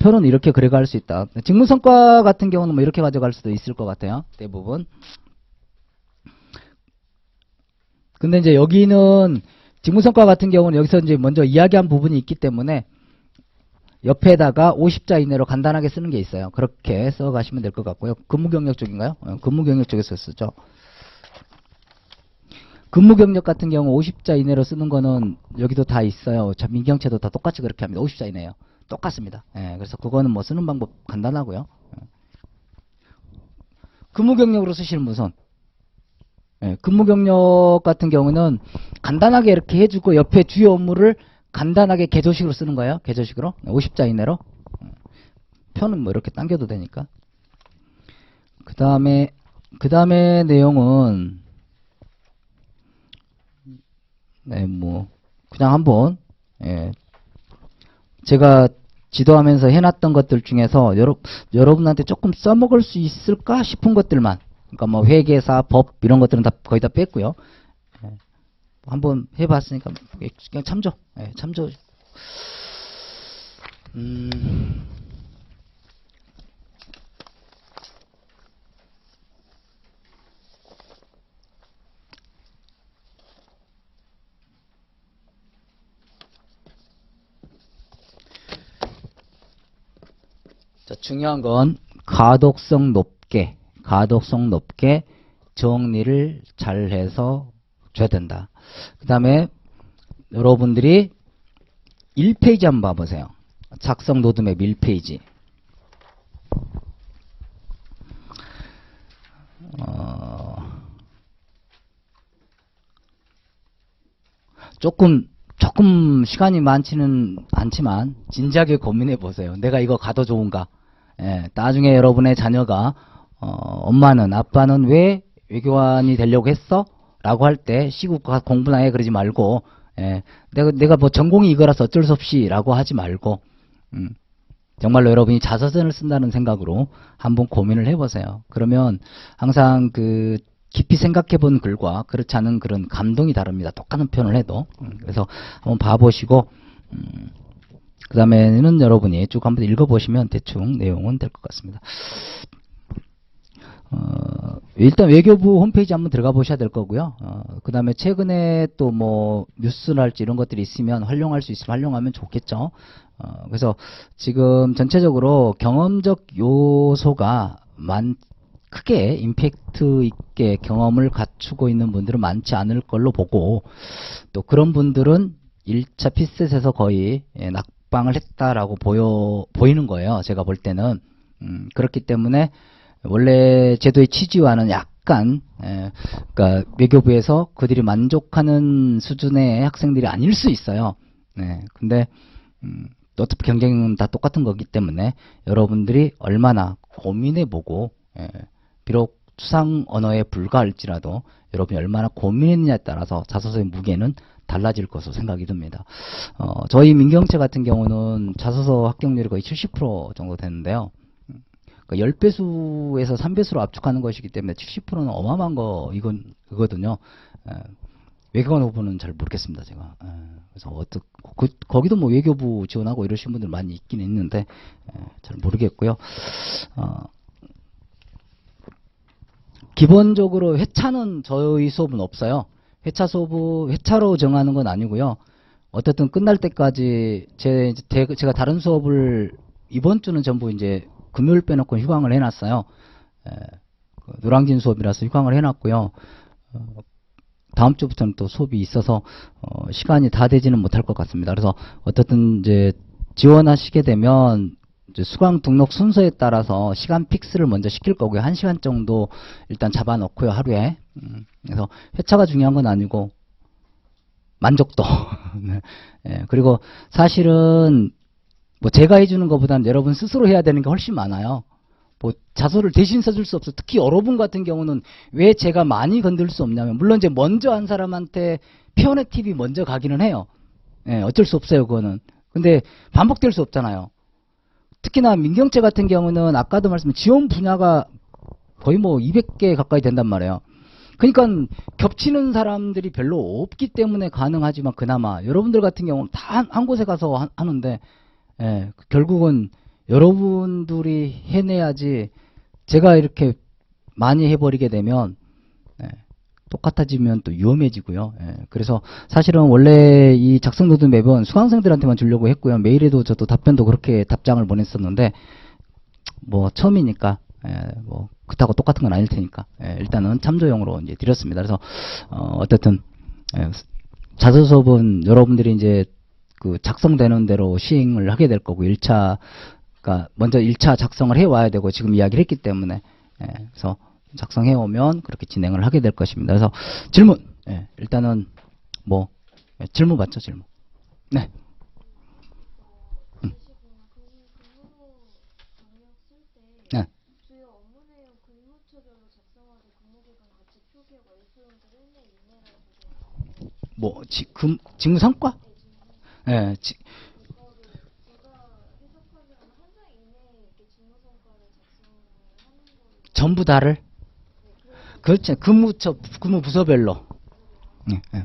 표는 이렇게 그려갈 수 있다. 직무성과 같은 경우는 뭐 이렇게 가져갈 수도 있을 것 같아요, 대부분. 근데 이제 여기는 직무성과 같은 경우는 여기서 이제 먼저 이야기한 부분이 있기 때문에 옆에다가 50자 이내로 간단하게 쓰는 게 있어요. 그렇게 써가시면 될 것 같고요. 근무경력 쪽인가요? 근무경력 쪽에서 쓰죠. 근무경력 같은 경우 50자 이내로 쓰는 거는 여기도 다 있어요. 민경채도 다 똑같이 그렇게 합니다. 50자 이내요. 똑같습니다. 예, 그래서 그거는 뭐 쓰는 방법 간단하고요. 근무경력으로 쓰시는 분은, 예, 근무경력 같은 경우는 간단하게 이렇게 해주고 옆에 주요 업무를 간단하게 개조식으로 쓰는 거예요. 개조식으로 50자 이내로. 표는 뭐 이렇게 당겨도 되니까. 그 다음에 내용은, 네, 뭐 그냥 한번, 예, 제가 지도하면서 해놨던 것들 중에서 여러분한테 조금 써먹을 수 있을까 싶은 것들만, 그러니까 뭐 회계사, 법 이런 것들은 다 거의 다 뺐고요. 예, 한번 해봤으니까 그냥 참조, 예, 참조. 자, 중요한 건 가독성 높게 정리를 잘해서 줘야 된다. 그 다음에 여러분들이 1페이지 한번 봐보세요. 작성 로드맵 1페이지. 조금 시간이 많지는 않지만 진지하게 고민해 보세요. 내가 이거 가도 좋은가? 예, 나중에 여러분의 자녀가 엄마는 아빠는 왜 외교관이 되려고 했어? 라고 할 때 시국 공부나 해 그러지 말고, 예, 내가 뭐 전공이 이거라서 어쩔 수 없이 라고 하지 말고, 정말로 여러분이 자서전을 쓴다는 생각으로 한번 고민을 해보세요. 그러면 항상 그 깊이 생각해본 글과 그렇지 않은 그런 감동이 다릅니다. 똑같은 표현을 해도. 그래서 한번 봐보시고, 그 다음에는 여러분이 쭉 한번 읽어보시면 대충 내용은 될 것 같습니다. 일단 외교부 홈페이지 한번 들어가 보셔야 될 거고요. 그 다음에 최근에 또 뭐 뉴스랄지 이런 것들이 있으면 활용할 수 있으면 활용하면 좋겠죠. 그래서 지금 전체적으로 경험적 요소가 크게 임팩트 있게 경험을 갖추고 있는 분들은 많지 않을 걸로 보고, 또 그런 분들은 1차 피셋에서 거의 낙방을 했다라고 보이는 거예요. 제가 볼 때는. 그렇기 때문에 원래 제도의 취지와는 약간, 그러니까 외교부에서 그들이 만족하는 수준의 학생들이 아닐 수 있어요. 네, 근데 또 어차피 경쟁은 다 똑같은 거기 때문에 여러분들이 얼마나 고민해보고, 비록 추상 언어에 불과할지라도 여러분이 얼마나 고민했느냐에 따라서 자소서의 무게는 달라질 것으로 생각이 듭니다. 저희 민경채 같은 경우는 자소서 합격률이 거의 70% 정도 되는데요. 그러니까 10배수에서 3배수로 압축하는 것이기 때문에 70%는 어마어마한 이거거든요. 외교관 후보는 잘 모르겠습니다, 제가. 그래서 거기도 뭐 외교부 지원하고 이러신 분들 많이 있긴 있는데, 잘 모르겠고요. 기본적으로 회차는 저희 수업은 없어요. 회차로 정하는 건 아니고요. 어쨌든 끝날 때까지 제가 다른 수업을 이번 주는 전부 이제 금요일 빼놓고 휴강을 해놨어요. 노량진 수업이라서 휴강을 해놨고요. 다음 주부터는 또 수업이 있어서 시간이 다 되지는 못할 것 같습니다. 그래서 어쨌든 이제 지원하시게 되면 이제 수강 등록 순서에 따라서 시간 픽스를 먼저 시킬 거고요. 1시간 정도 일단 잡아놓고요, 하루에. 그래서 회차가 중요한 건 아니고 만족도. 네. 그리고 사실은 뭐 제가 해주는 것보다는 여러분 스스로 해야 되는 게 훨씬 많아요. 뭐 자소를 대신 써줄 수 없어. 특히 여러분 같은 경우는 왜 제가 많이 건들 수 없냐면, 물론 이제 먼저 한 사람한테 피어네 팁이 먼저 가기는 해요. 예, 어쩔 수 없어요, 그거는. 근데 반복될 수 없잖아요. 특히나 민경채 같은 경우는 아까도 말씀, 지원 분야가 거의 뭐 200개 가까이 된단 말이에요. 그러니까 겹치는 사람들이 별로 없기 때문에 가능하지만, 그나마 여러분들 같은 경우는 다 한 곳에 가서 하는데, 예, 결국은 여러분들이 해내야지. 제가 이렇게 많이 해버리게 되면, 예, 똑같아지면 또 위험해지고요. 예, 그래서 사실은 원래 이 작성노트 매번 수강생들한테만 주려고 했고요. 메일에도 저도 답변도 그렇게 답장을 보냈었는데, 뭐 처음이니까, 예, 뭐 그렇다고 똑같은 건 아닐 테니까, 예, 일단은 참조용으로 이제 드렸습니다. 그래서 어쨌든 예, 자소 수업은 여러분들이 이제 그 작성되는 대로 시행을 하게 될 거고, 1차, 그러니까 먼저 1차 작성을 해 와야 되고, 지금 이야기를 했기 때문에, 예, 그래서 작성해 오면 그렇게 진행을 하게 될 것입니다. 그래서 질문, 예, 일단은 뭐 예, 질문 맞죠, 질문? 네. 네. 뭐 직무 성과? 예, 전부 다를? 그렇죠. 근무 부서별로. 예, 예.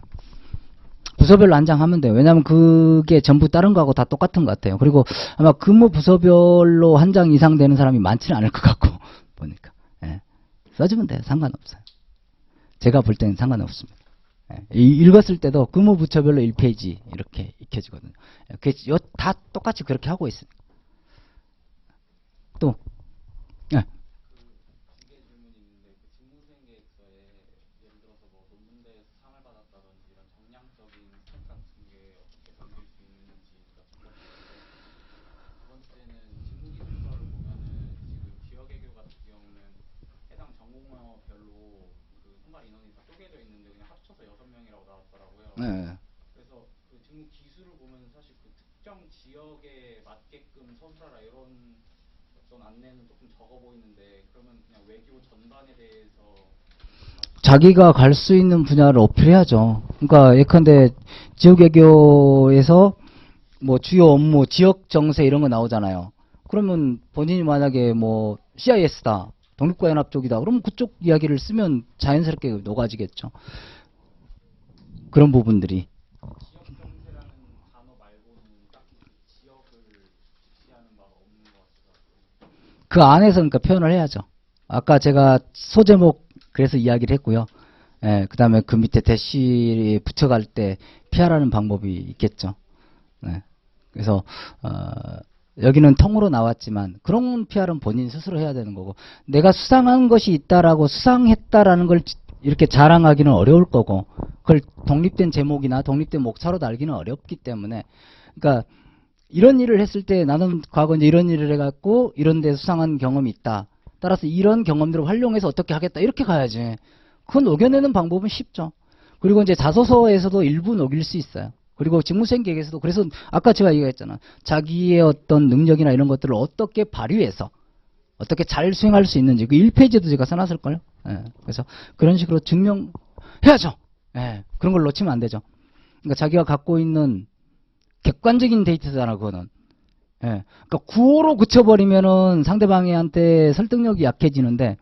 부서별로 한 장 하면 돼요. 왜냐하면 그게 전부 다른 거하고 다 똑같은 것 같아요. 그리고 아마 근무 부서별로 한 장 이상 되는 사람이 많지는 않을 것 같고, 보니까. 예. 써주면 돼요. 상관없어요. 제가 볼 때는 상관없습니다. 예. 읽었을 때도 근무 부처별로 1페이지 이렇게 익혀지거든요. 예. 다 똑같이 그렇게 하고 있어요. 또, 예. 네. 자기가 갈 수 있는 분야를 어필해야죠. 그러니까 예컨대 지역외교에서 뭐 주요 업무, 지역 정세 이런 거 나오잖아요. 그러면 본인이 만약에 뭐 CIS다, 독립과연합 쪽이다, 그러면 그쪽 이야기를 쓰면 자연스럽게 녹아지겠죠. 그런 부분들이. 그 안에서 그러니까 표현을 해야죠. 아까 제가 소제목 그래서 이야기를 했고요. 예, 그 다음에 그 밑에 대시 붙여갈 때 피하라는 방법이 있겠죠. 네. 그래서 여기는 통으로 나왔지만 그런 PR은 본인 스스로 해야 되는 거고, 내가 수상한 것이 있다라고 수상했다라는 걸 이렇게 자랑하기는 어려울 거고, 그걸 독립된 제목이나 독립된 목차로 달기는 어렵기 때문에, 그러니까 이런 일을 했을 때 나는 과거 이제 이런 일을 해갖고 이런 데 수상한 경험이 있다. 따라서 이런 경험들을 활용해서 어떻게 하겠다. 이렇게 가야지. 그건 녹여내는 방법은 쉽죠. 그리고 이제 자소서에서도 일부 녹일 수 있어요. 그리고 직무수행 계획에서도. 그래서 아까 제가 얘기했잖아. 자기의 어떤 능력이나 이런 것들을 어떻게 발휘해서 어떻게 잘 수행할 수 있는지 그 1페이지도 제가 써놨을걸요. 예, 그래서 그런 식으로 증명해야죠. 예, 그런 걸 놓치면 안 되죠. 그러니까 자기가 갖고 있는 객관적인 데이터잖아, 그거는. 예, 그러니까 구호로 그쳐버리면은 상대방한테 설득력이 약해지는데,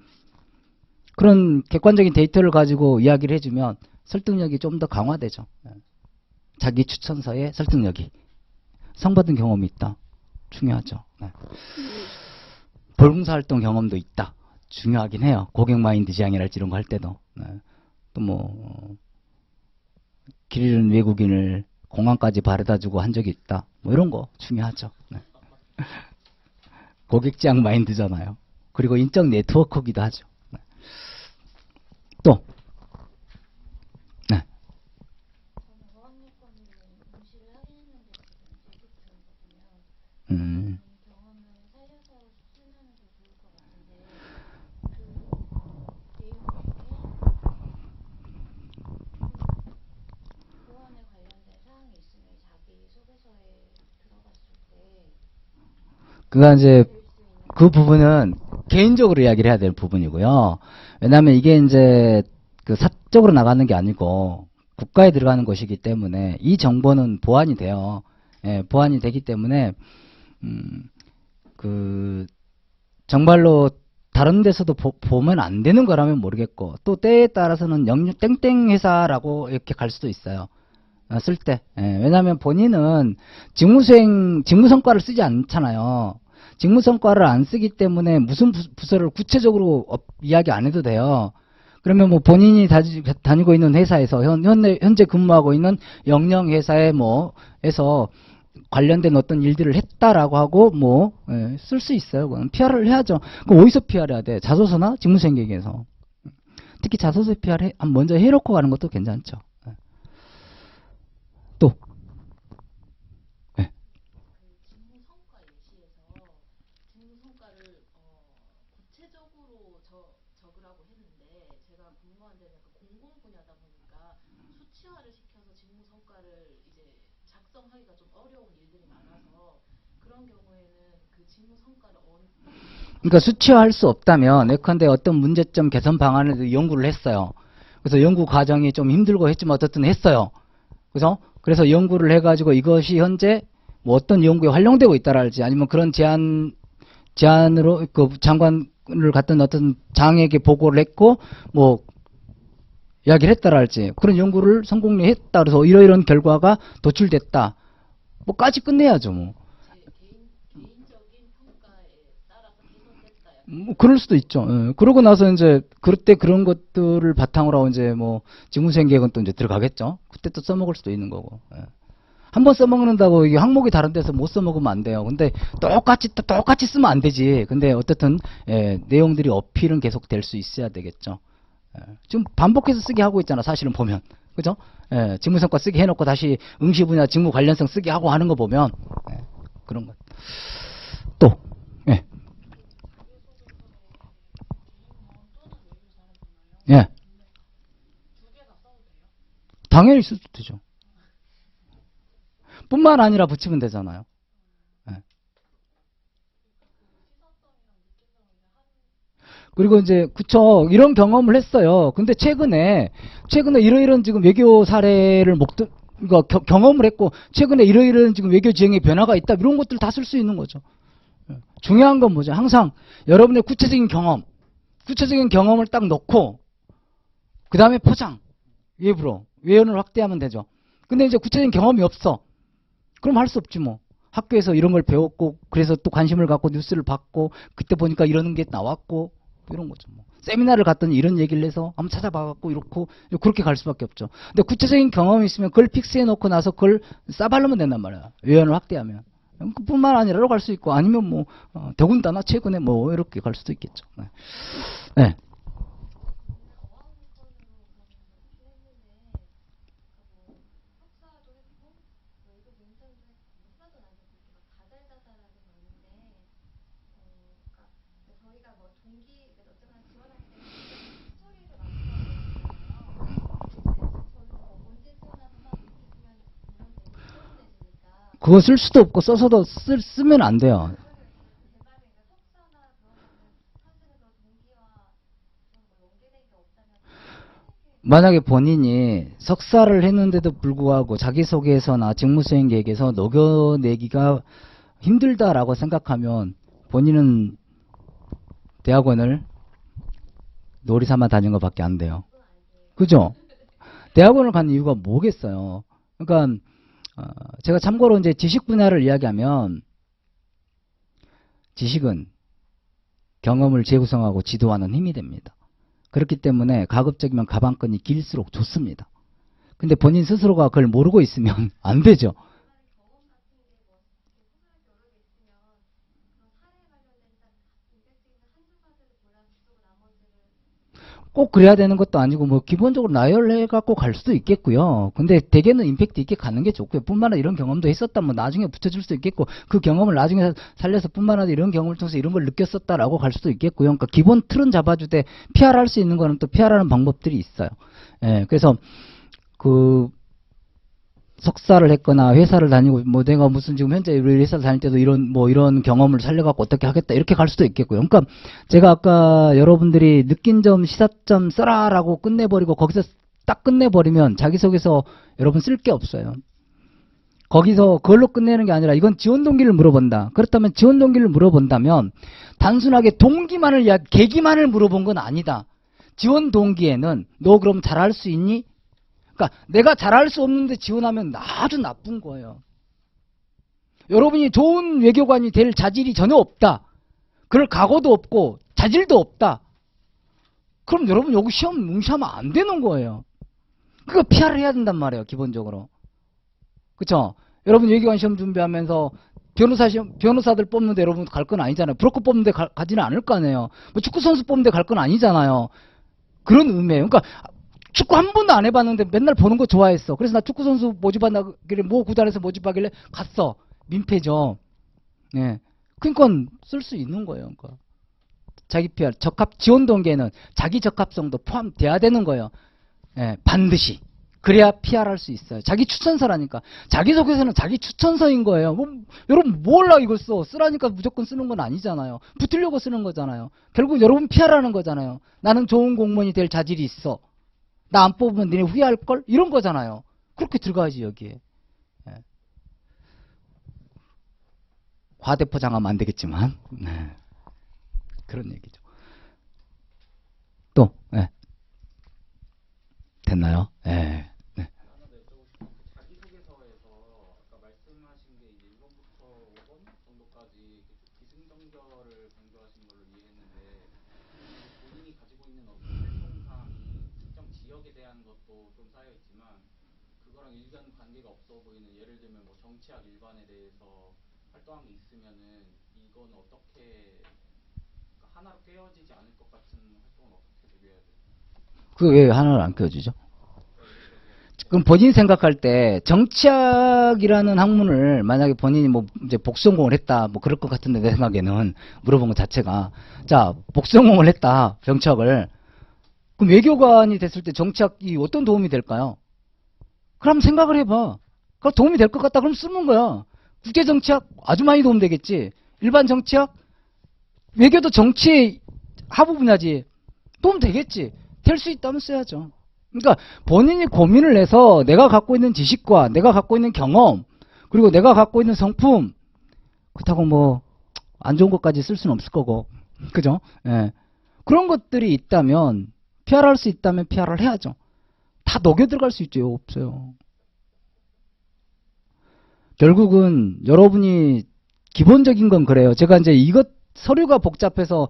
그런 객관적인 데이터를 가지고 이야기를 해주면 설득력이 좀 더 강화되죠. 예. 자기 추천서에 설득력이. 상 받은 경험이 있다. 중요하죠. 네. 벌공사활동 경험도 있다. 중요하긴 해요. 고객 마인드 지향이랄지 이런 거 할 때도. 네. 또 뭐, 길 잃은 외국인을 공항까지 바래다주고 한 적이 있다. 뭐 이런 거 중요하죠. 네. 고객 지향 마인드잖아요. 그리고 인적 네트워크기도 하죠. 네. 또, 네. 그가 이제 그 부분은 개인적으로 이야기를 해야 될 부분이고요. 왜냐하면 이게 이제 그 사적으로 나가는 게 아니고 국가에 들어가는 것이기 때문에 이 정보는 보안이 돼요. 예, 보안이 되기 때문에 그 정말로 다른 데서도 보면 안 되는 거라면 모르겠고 또 때에 따라서는 땡땡 회사라고 이렇게 갈 수도 있어요. 쓸 때. 예, 왜냐하면 본인은 직무성과를 쓰지 않잖아요. 직무성과를 안 쓰기 때문에 무슨 부서를 구체적으로 이야기 안 해도 돼요. 그러면 뭐 본인이 다니고 있는 회사에서 현재 근무하고 있는 영영회사에 에서 관련된 어떤 일들을 했다라고 하고 쓸 수 있어요. 그건 PR을 해야죠. 그럼 어디서 PR 해야 돼? 자소서나 직무생계에서. 특히 자소서 PR 먼저 해놓고 가는 것도 괜찮죠. 또 네. 직무 성과 예시에서 직무 성과를 구체적으로 적으라고 했는데 제가 궁금한 데는 그 공공 분야다 보니까 수치화를 시켜서 직무 성과를 이제 작성하기가 좀 어려운 일들이 많아서 그런 경우에는 그 직무 성과를 그러니까 수치화할 수 없다면 예컨대 어떤 문제점 개선 방안을 연구를 했어요. 그래서 연구 과정이 좀 힘들고 했지만 어쨌든 했어요. 그래서 연구를 해가지고 이것이 현재 어떤 연구에 활용되고 있다랄지 아니면 그런 제안으로 그 장관을 갖던 어떤 장에게 보고를 했고 이야기를 했다랄지 그런 연구를 성공리 했다 그래서 이러이런 결과가 도출됐다 까지 끝내야죠 개인적인 평가에 따라서 개선됐다. 그럴 수도 있죠. 예. 그러고 나서 이제 그때 그런 것들을 바탕으로 하고 이제 직무수행 계획은 또 이제 들어가겠죠. 그때 또 써먹을 수도 있는 거고. 예. 한번 써먹는다고 이게 항목이 다른 데서 못 써먹으면 안 돼요. 근데 똑같이 쓰면 안 되지. 근데 어쨌든 내용들이 어필은 계속 될 수 있어야 되겠죠. 지금 반복해서 쓰게 하고 있잖아. 사실은 보면. 그죠? 직무성과 쓰게 해놓고 다시 응시 분야 직무 관련성 쓰게 하고 하는 거 보면 그런 것. 또 예. 당연히 쓸 수도 되죠. 뿐만 아니라 붙이면 되잖아요. 예. 그리고 이제 그쵸 이런 경험을 했어요. 근데 최근에 이러이런 지금 외교 사례를 그러니까 경험을 했고 최근에 이러이런 지금 외교 지형의 변화가 있다 이런 것들 다 쓸 수 있는 거죠. 중요한 건 뭐죠? 항상 여러분의 구체적인 경험을 딱 넣고 그 다음에 포장 외부로 외연을 확대하면 되죠. 근데 이제 구체적인 경험이 없어. 그럼 할 수 없지 뭐. 학교에서 이런 걸 배웠고 그래서 또 관심을 갖고 뉴스를 봤고 그때 보니까 이런 게 나왔고 이런 거죠. 세미나를 갔더니 이런 얘기를 해서 한번 찾아봐갖고 이렇고 그렇게 갈 수밖에 없죠. 근데 구체적인 경험이 있으면 그걸 픽스해 놓고 나서 그걸 싸바르면 된단 말이야. 외연을 확대하면. 그뿐만 아니라로 갈 수 있고 아니면 더군다나 최근에 이렇게 갈 수도 있겠죠. 네. 그거 쓸 수도 없고 써서도 쓰면 안 돼요. 만약에 본인이 석사를 했는데도 불구하고 자기소개서나 직무수행 계획에서 녹여내기가 힘들다라고 생각하면 본인은 대학원을 놀이 삼아 다닌 것밖에 안 돼요. 그죠? 대학원을 간 이유가 뭐겠어요? 그러니까 제가 참고로 이제 지식 분야를 이야기하면 지식은 경험을 재구성하고 지도하는 힘이 됩니다. 그렇기 때문에 가급적이면 가방끈이 길수록 좋습니다. 근데 본인 스스로가 그걸 모르고 있으면 안 되죠. 꼭 그래야 되는 것도 아니고 기본적으로 나열해 갖고 갈 수도 있겠고요. 근데 대개는 임팩트 있게 가는 게 좋고요. 뿐만 아니라 이런 경험도 했었다면 나중에 붙여줄 수도 있겠고 그 경험을 나중에 살려서 뿐만 아니라 이런 경험을 통해서 이런 걸 느꼈었다라고 갈 수도 있겠고요. 그러니까 기본 틀은 잡아주되 PR할 수 있는 거는 또 PR하는 방법들이 있어요. 그래서 석사를 했거나 회사를 다니고 뭐 내가 무슨 지금 현재 우리 회사를 다닐 때도 이런 경험을 살려갖고 어떻게 하겠다 이렇게 갈 수도 있겠고요. 그러니까 제가 아까 여러분들이 느낀 점 시사점 써라라고 끝내버리고 거기서 딱 끝내버리면 자기소개서 여러분 쓸 게 없어요. 거기서 그걸로 끝내는 게 아니라 이건 지원 동기를 물어본다. 그렇다면 지원 동기를 물어본다면 단순하게 동기만을 계기만을 물어본 건 아니다. 지원 동기에는 너 그럼 잘할 수 있니? 그러니까 내가 잘할 수 없는데 지원하면 아주 나쁜 거예요. 여러분이 좋은 외교관이 될 자질이 전혀 없다. 그럴 각오도 없고 자질도 없다. 그럼 여러분 여기 시험 뭉치하면 안 되는 거예요. 그거 PR을 해야 된단 말이에요. 기본적으로. 그쵸? 여러분 외교관 시험 준비하면서 변호사들 뽑는데 여러분 갈 건 아니잖아요. 브로커 뽑는데 가지는 않을 거 아니에요. 뭐 축구선수 뽑는데 갈 건 아니잖아요. 그런 의미예요. 그러니까 축구 한 번도 안 해봤는데 맨날 보는 거 좋아했어. 그래서 나 축구선수 모집한다길래 모 구단에서 모집하길래 갔어. 민폐죠. 예. 그러니까 쓸 수 있는 거예요. 그러니까. 자기 PR, 지원 동기에는 자기 적합성도 포함돼야 되는 거예요. 예, 반드시. 그래야 PR 할 수 있어요. 자기 추천서라니까. 자기소개서는 자기 추천서인 거예요. 뭐, 여러분 몰라 이걸 써. 쓰라니까 무조건 쓰는 건 아니잖아요. 붙으려고 쓰는 거잖아요. 결국 여러분 PR 하는 거잖아요. 나는 좋은 공무원이 될 자질이 있어. 나 안 뽑으면 니네 후회할걸? 이런 거잖아요. 그렇게 들어가야지 여기에. 예. 과대포장하면 안 되겠지만 네. 그런 얘기죠. 또 네. 됐나요? 네. 네. 자기소개서에서 아까 말씀하신 게 이제 1번부터 5번 정도까지 기승전결을 강조하신 걸로 이해했는데 본인이 가지고 있는 어떤 활동상이 특정 지역에 대한 것도 좀 쌓여 있지만 그거랑 일견 관계가 없어 보이는 예를 들면 뭐 정치학 일반에 대해서 활동한 게 있으면은 이건 어떻게 하나로 꿰어지지 않을 것 같은 활동은 어떻게 대비해야 돼요? 그 왜 하나를 안 껴주죠? 그럼 본인이 생각할 때 정치학이라는 학문을 만약에 본인이 뭐 이제 복수전공을 했다 뭐 그럴 것 같은데 내 생각에는 물어본 것 자체가 자 복수전공을 했다 정치학을 그럼 외교관이 됐을 때 정치학이 어떤 도움이 될까요? 그럼 생각을 해봐. 그럼 도움이 될 것 같다 그럼 쓰는 거야. 국제정치학 아주 많이 도움되겠지. 일반 정치학 외교도 정치의 하부 분야지. 도움 되겠지. 될 수 있다면 써야죠. 그러니까 본인이 고민을 해서 내가 갖고 있는 지식과 내가 갖고 있는 경험 그리고 내가 갖고 있는 성품 그렇다고 뭐 안 좋은 것까지 쓸 수는 없을 거고 그죠? 예. 그런 것들이 있다면 PR 할 수 있다면 PR을 해야죠. 다 녹여 들어갈 수 있죠. 없어요. 결국은 여러분이 기본적인 건 그래요. 제가 이제 이것 서류가 복잡해서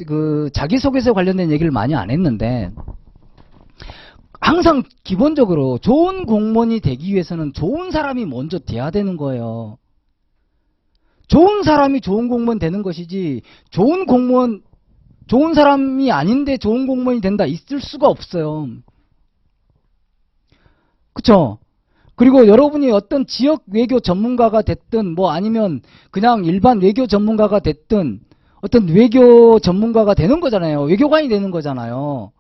그 자기소개서 관련된 얘기를 많이 안 했는데 항상 기본적으로 좋은 공무원이 되기 위해서는 좋은 사람이 먼저 돼야 되는 거예요. 좋은 사람이 좋은 공무원 되는 것이지 좋은 공무원 좋은 사람이 아닌데 좋은 공무원이 된다 있을 수가 없어요. 그쵸? 그리고 여러분이 어떤 지역 외교 전문가가 됐든 뭐 아니면 그냥 일반 외교 전문가가 됐든 어떤 외교 전문가가 되는 거잖아요. 외교관이 되는 거잖아요.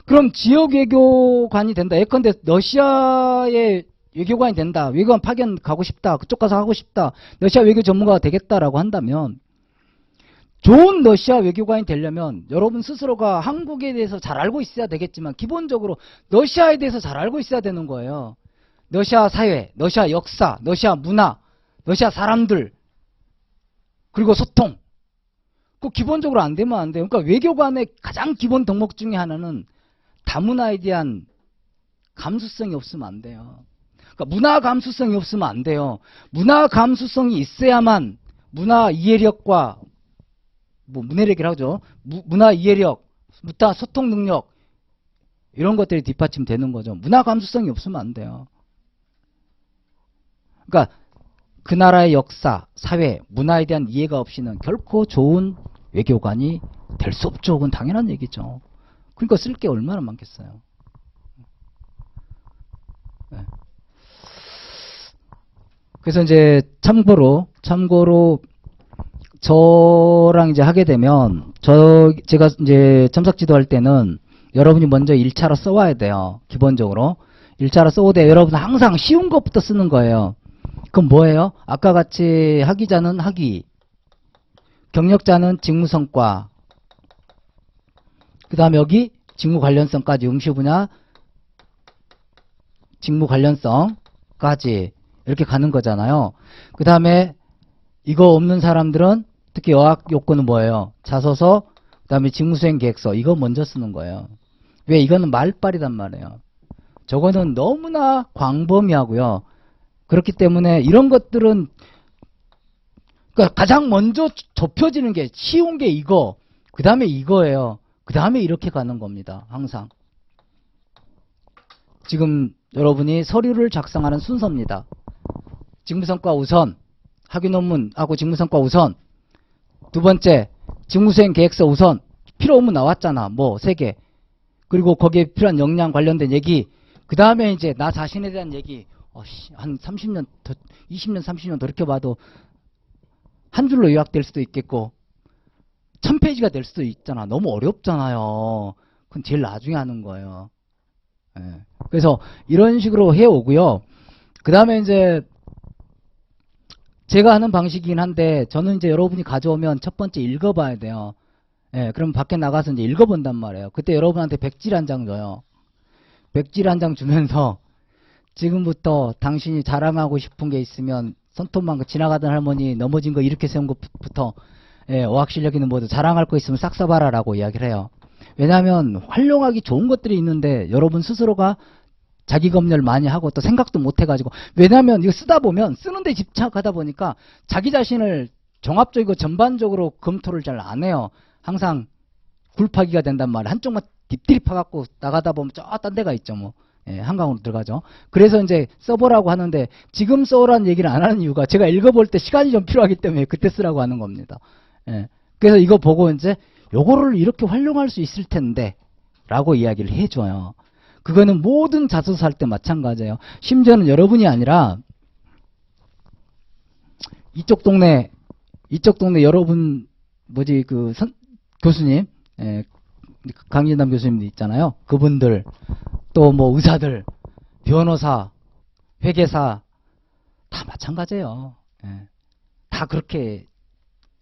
그럼 지역 외교관이 된다. 예컨대 러시아의 외교관이 된다. 외교관 파견 가고 싶다. 그쪽 가서 하고 싶다. 러시아 외교 전문가가 되겠다라고 한다면 좋은 러시아 외교관이 되려면 여러분 스스로가 한국에 대해서 잘 알고 있어야 되겠지만 기본적으로 러시아에 대해서 잘 알고 있어야 되는 거예요. 러시아 사회, 러시아 역사, 러시아 문화, 러시아 사람들 그리고 소통 그 기본적으로 안 되면 안 돼요. 그러니까 외교관의 가장 기본 덕목 중에 하나는 다문화에 대한 감수성이 없으면 안 돼요. 그러니까 문화 감수성이 없으면 안 돼요. 문화 감수성이 있어야만 문화 이해력과 뭐 문해력이라고 하죠. 문화 이해력, 문화 소통 능력 이런 것들이 뒷받침되는 거죠. 문화 감수성이 없으면 안 돼요. 그러니까 그 나라의 역사, 사회, 문화에 대한 이해가 없이는 결코 좋은 외교관이 될 수 없죠. 그건 당연한 얘기죠. 그러니까 쓸 게 얼마나 많겠어요. 네. 그래서 이제 참고로 저랑 이제 하게 되면 제가 이제 첨삭 지도할 때는 여러분이 먼저 1차로 써와야 돼요. 기본적으로 일자로 써도 돼요. 여러분 항상 쉬운 것부터 쓰는 거예요. 그럼 뭐예요? 아까 같이 학위자는 학위, 경력자는 직무성과, 그 다음에 여기 직무 관련성까지, 응시 분야 직무 관련성까지 이렇게 가는 거잖아요. 그 다음에 이거 없는 사람들은 특히 여학 요건은 뭐예요? 자소서, 그 다음에 직무수행 계획서, 이거 먼저 쓰는 거예요. 왜? 이거는 말빨이단 말이에요. 저거는 너무나 광범위하고요. 그렇기 때문에 이런 것들은 그러니까 가장 먼저 좁혀지는 게 쉬운 게 이거, 그 다음에 이거예요. 그 다음에 이렇게 가는 겁니다. 항상. 지금 여러분이 서류를 작성하는 순서입니다. 직무성과 우선, 학위 논문하고 직무성과 우선, 두 번째 직무수행 계획서 우선, 필요 없으면 나왔잖아. 뭐 3개. 그리고 거기에 필요한 역량 관련된 얘기, 그 다음에 이제 나 자신에 대한 얘기. 한 30년 더, 20년 30년 더 이렇게 봐도 한 줄로 요약될 수도 있겠고 1000페이지가 될 수도 있잖아. 너무 어렵잖아요. 그건 제일 나중에 하는 거예요. 예. 그래서 이런 식으로 해오고요. 그 다음에 이제 제가 하는 방식이긴 한데 저는 이제 여러분이 가져오면 첫 번째 읽어봐야 돼요. 예, 그럼 밖에 나가서 이제 읽어본단 말이에요. 그때 여러분한테 백지 한 장 줘요. 백지 한 장 주면서 지금부터 당신이 자랑하고 싶은 게 있으면 손톱만 지나가던 할머니 넘어진 거 이렇게 세운 것부터 어학 실력이는 뭐든 자랑할 거 있으면 싹 써봐라 라고 이야기를 해요. 왜냐하면 활용하기 좋은 것들이 있는데 여러분 스스로가 자기 검열 많이 하고 또 생각도 못 해가지고, 왜냐하면 이거 쓰다 보면 쓰는데 집착하다 보니까 자기 자신을 종합적이고 전반적으로 검토를 잘 안 해요. 항상 굴파기가 된단 말이에요. 한쪽만 딥딥 파갖고 나가다 보면 저 딴 데가 있죠. 뭐 한강으로 들어가죠. 그래서 이제 써보라고 하는데 지금 써라는 얘기를 안 하는 이유가 제가 읽어볼 때 시간이 좀 필요하기 때문에 그때 쓰라고 하는 겁니다. 그래서 이거 보고 이제 요거를 이렇게 활용할 수 있을 텐데 라고 이야기를 해줘요. 그거는 모든 자소서 할 때 마찬가지예요. 심지어는 여러분이 아니라 이쪽 동네 여러분 교수님, 강진남 교수님도 있잖아요. 그분들, 또 뭐 의사들, 변호사, 회계사 다 마찬가지예요. 다 그렇게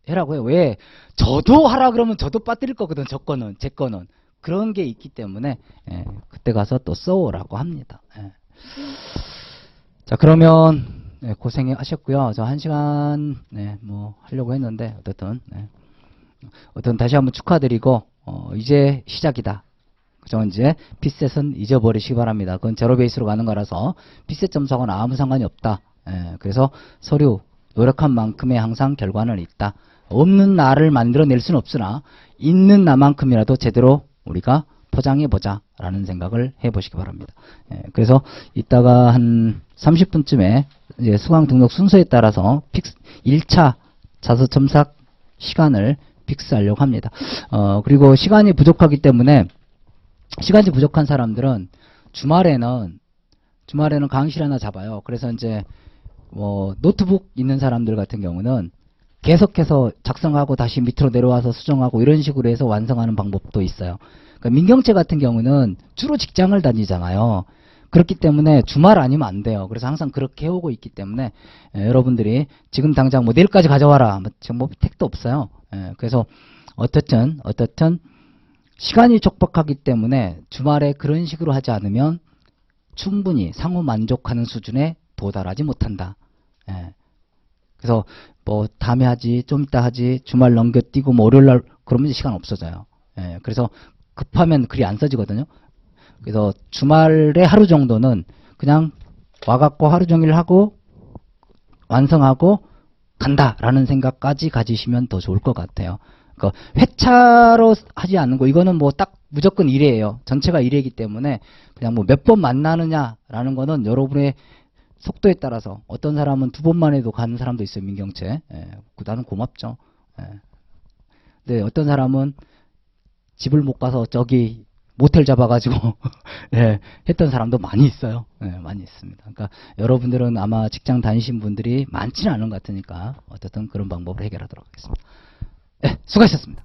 해라고 해요. 왜? 저도 하라 그러면 저도 빠뜨릴 거거든. 제 거는 그런 게 있기 때문에 그때 가서 또 써오라고 합니다. 자, 그러면 고생하셨고요. 저 1시간 뭐 하려고 했는데 어쨌든 다시 한번 축하드리고 이제 시작이다. 그죠? 이제 핏셋은 잊어버리시기 바랍니다. 그건 제로 베이스로 가는 거라서 핏셋 점수하고는 아무 상관이 없다. 그래서 서류 노력한 만큼의 항상 결과는 있다. 없는 나를 만들어낼 수는 없으나 있는 나만큼이라도 제대로 우리가 포장해보자 라는 생각을 해보시기 바랍니다. 그래서 이따가 한 30분쯤에 이제 수강 등록 순서에 따라서 1차 자소 첨삭 시간을 픽스하려고 합니다. 그리고 시간이 부족하기 때문에 시간이 부족한 사람들은 주말에는 강의실 하나 잡아요. 그래서 이제 뭐 노트북 있는 사람들 같은 경우는 계속해서 작성하고 다시 밑으로 내려와서 수정하고 이런 식으로 해서 완성하는 방법도 있어요. 그러니까 민경채 같은 경우는 주로 직장을 다니잖아요. 그렇기 때문에 주말 아니면 안 돼요. 그래서 항상 그렇게 해오고 있기 때문에 여러분들이 지금 당장 뭐 내일까지 가져와라. 지금 뭐 택도 없어요. 그래서 어떻든 시간이 촉박하기 때문에 주말에 그런 식으로 하지 않으면 충분히 상호 만족하는 수준에 도달하지 못한다. 그래서 뭐 다음에 하지, 좀 이따 하지, 주말 넘겨뛰고 뭐 월요일날 그러면 이제 시간 없어져요. 그래서 급하면 글이 안 써지거든요. 그래서 주말에 하루 정도는 그냥 와갖고 하루 종일 하고 완성하고 간다라는 생각까지 가지시면 더 좋을 것 같아요. 그러니까 회차로 하지 않는 거, 이거는 뭐 딱 무조건 1회예요. 전체가 1회이기 때문에 그냥 뭐 몇 번 만나느냐라는 거는 여러분의 속도에 따라서 어떤 사람은 2번만 해도 가는 사람도 있어요. 민경채. 나는 고맙죠. 근데 어떤 사람은 집을 못 가서 저기 모텔 잡아가지고 했던 사람도 많이 있어요. 많이 있습니다. 그러니까 여러분들은 아마 직장 다니신 분들이 많지는 않은 것 같으니까 어쨌든 그런 방법을 해결하도록 하겠습니다. 수고하셨습니다.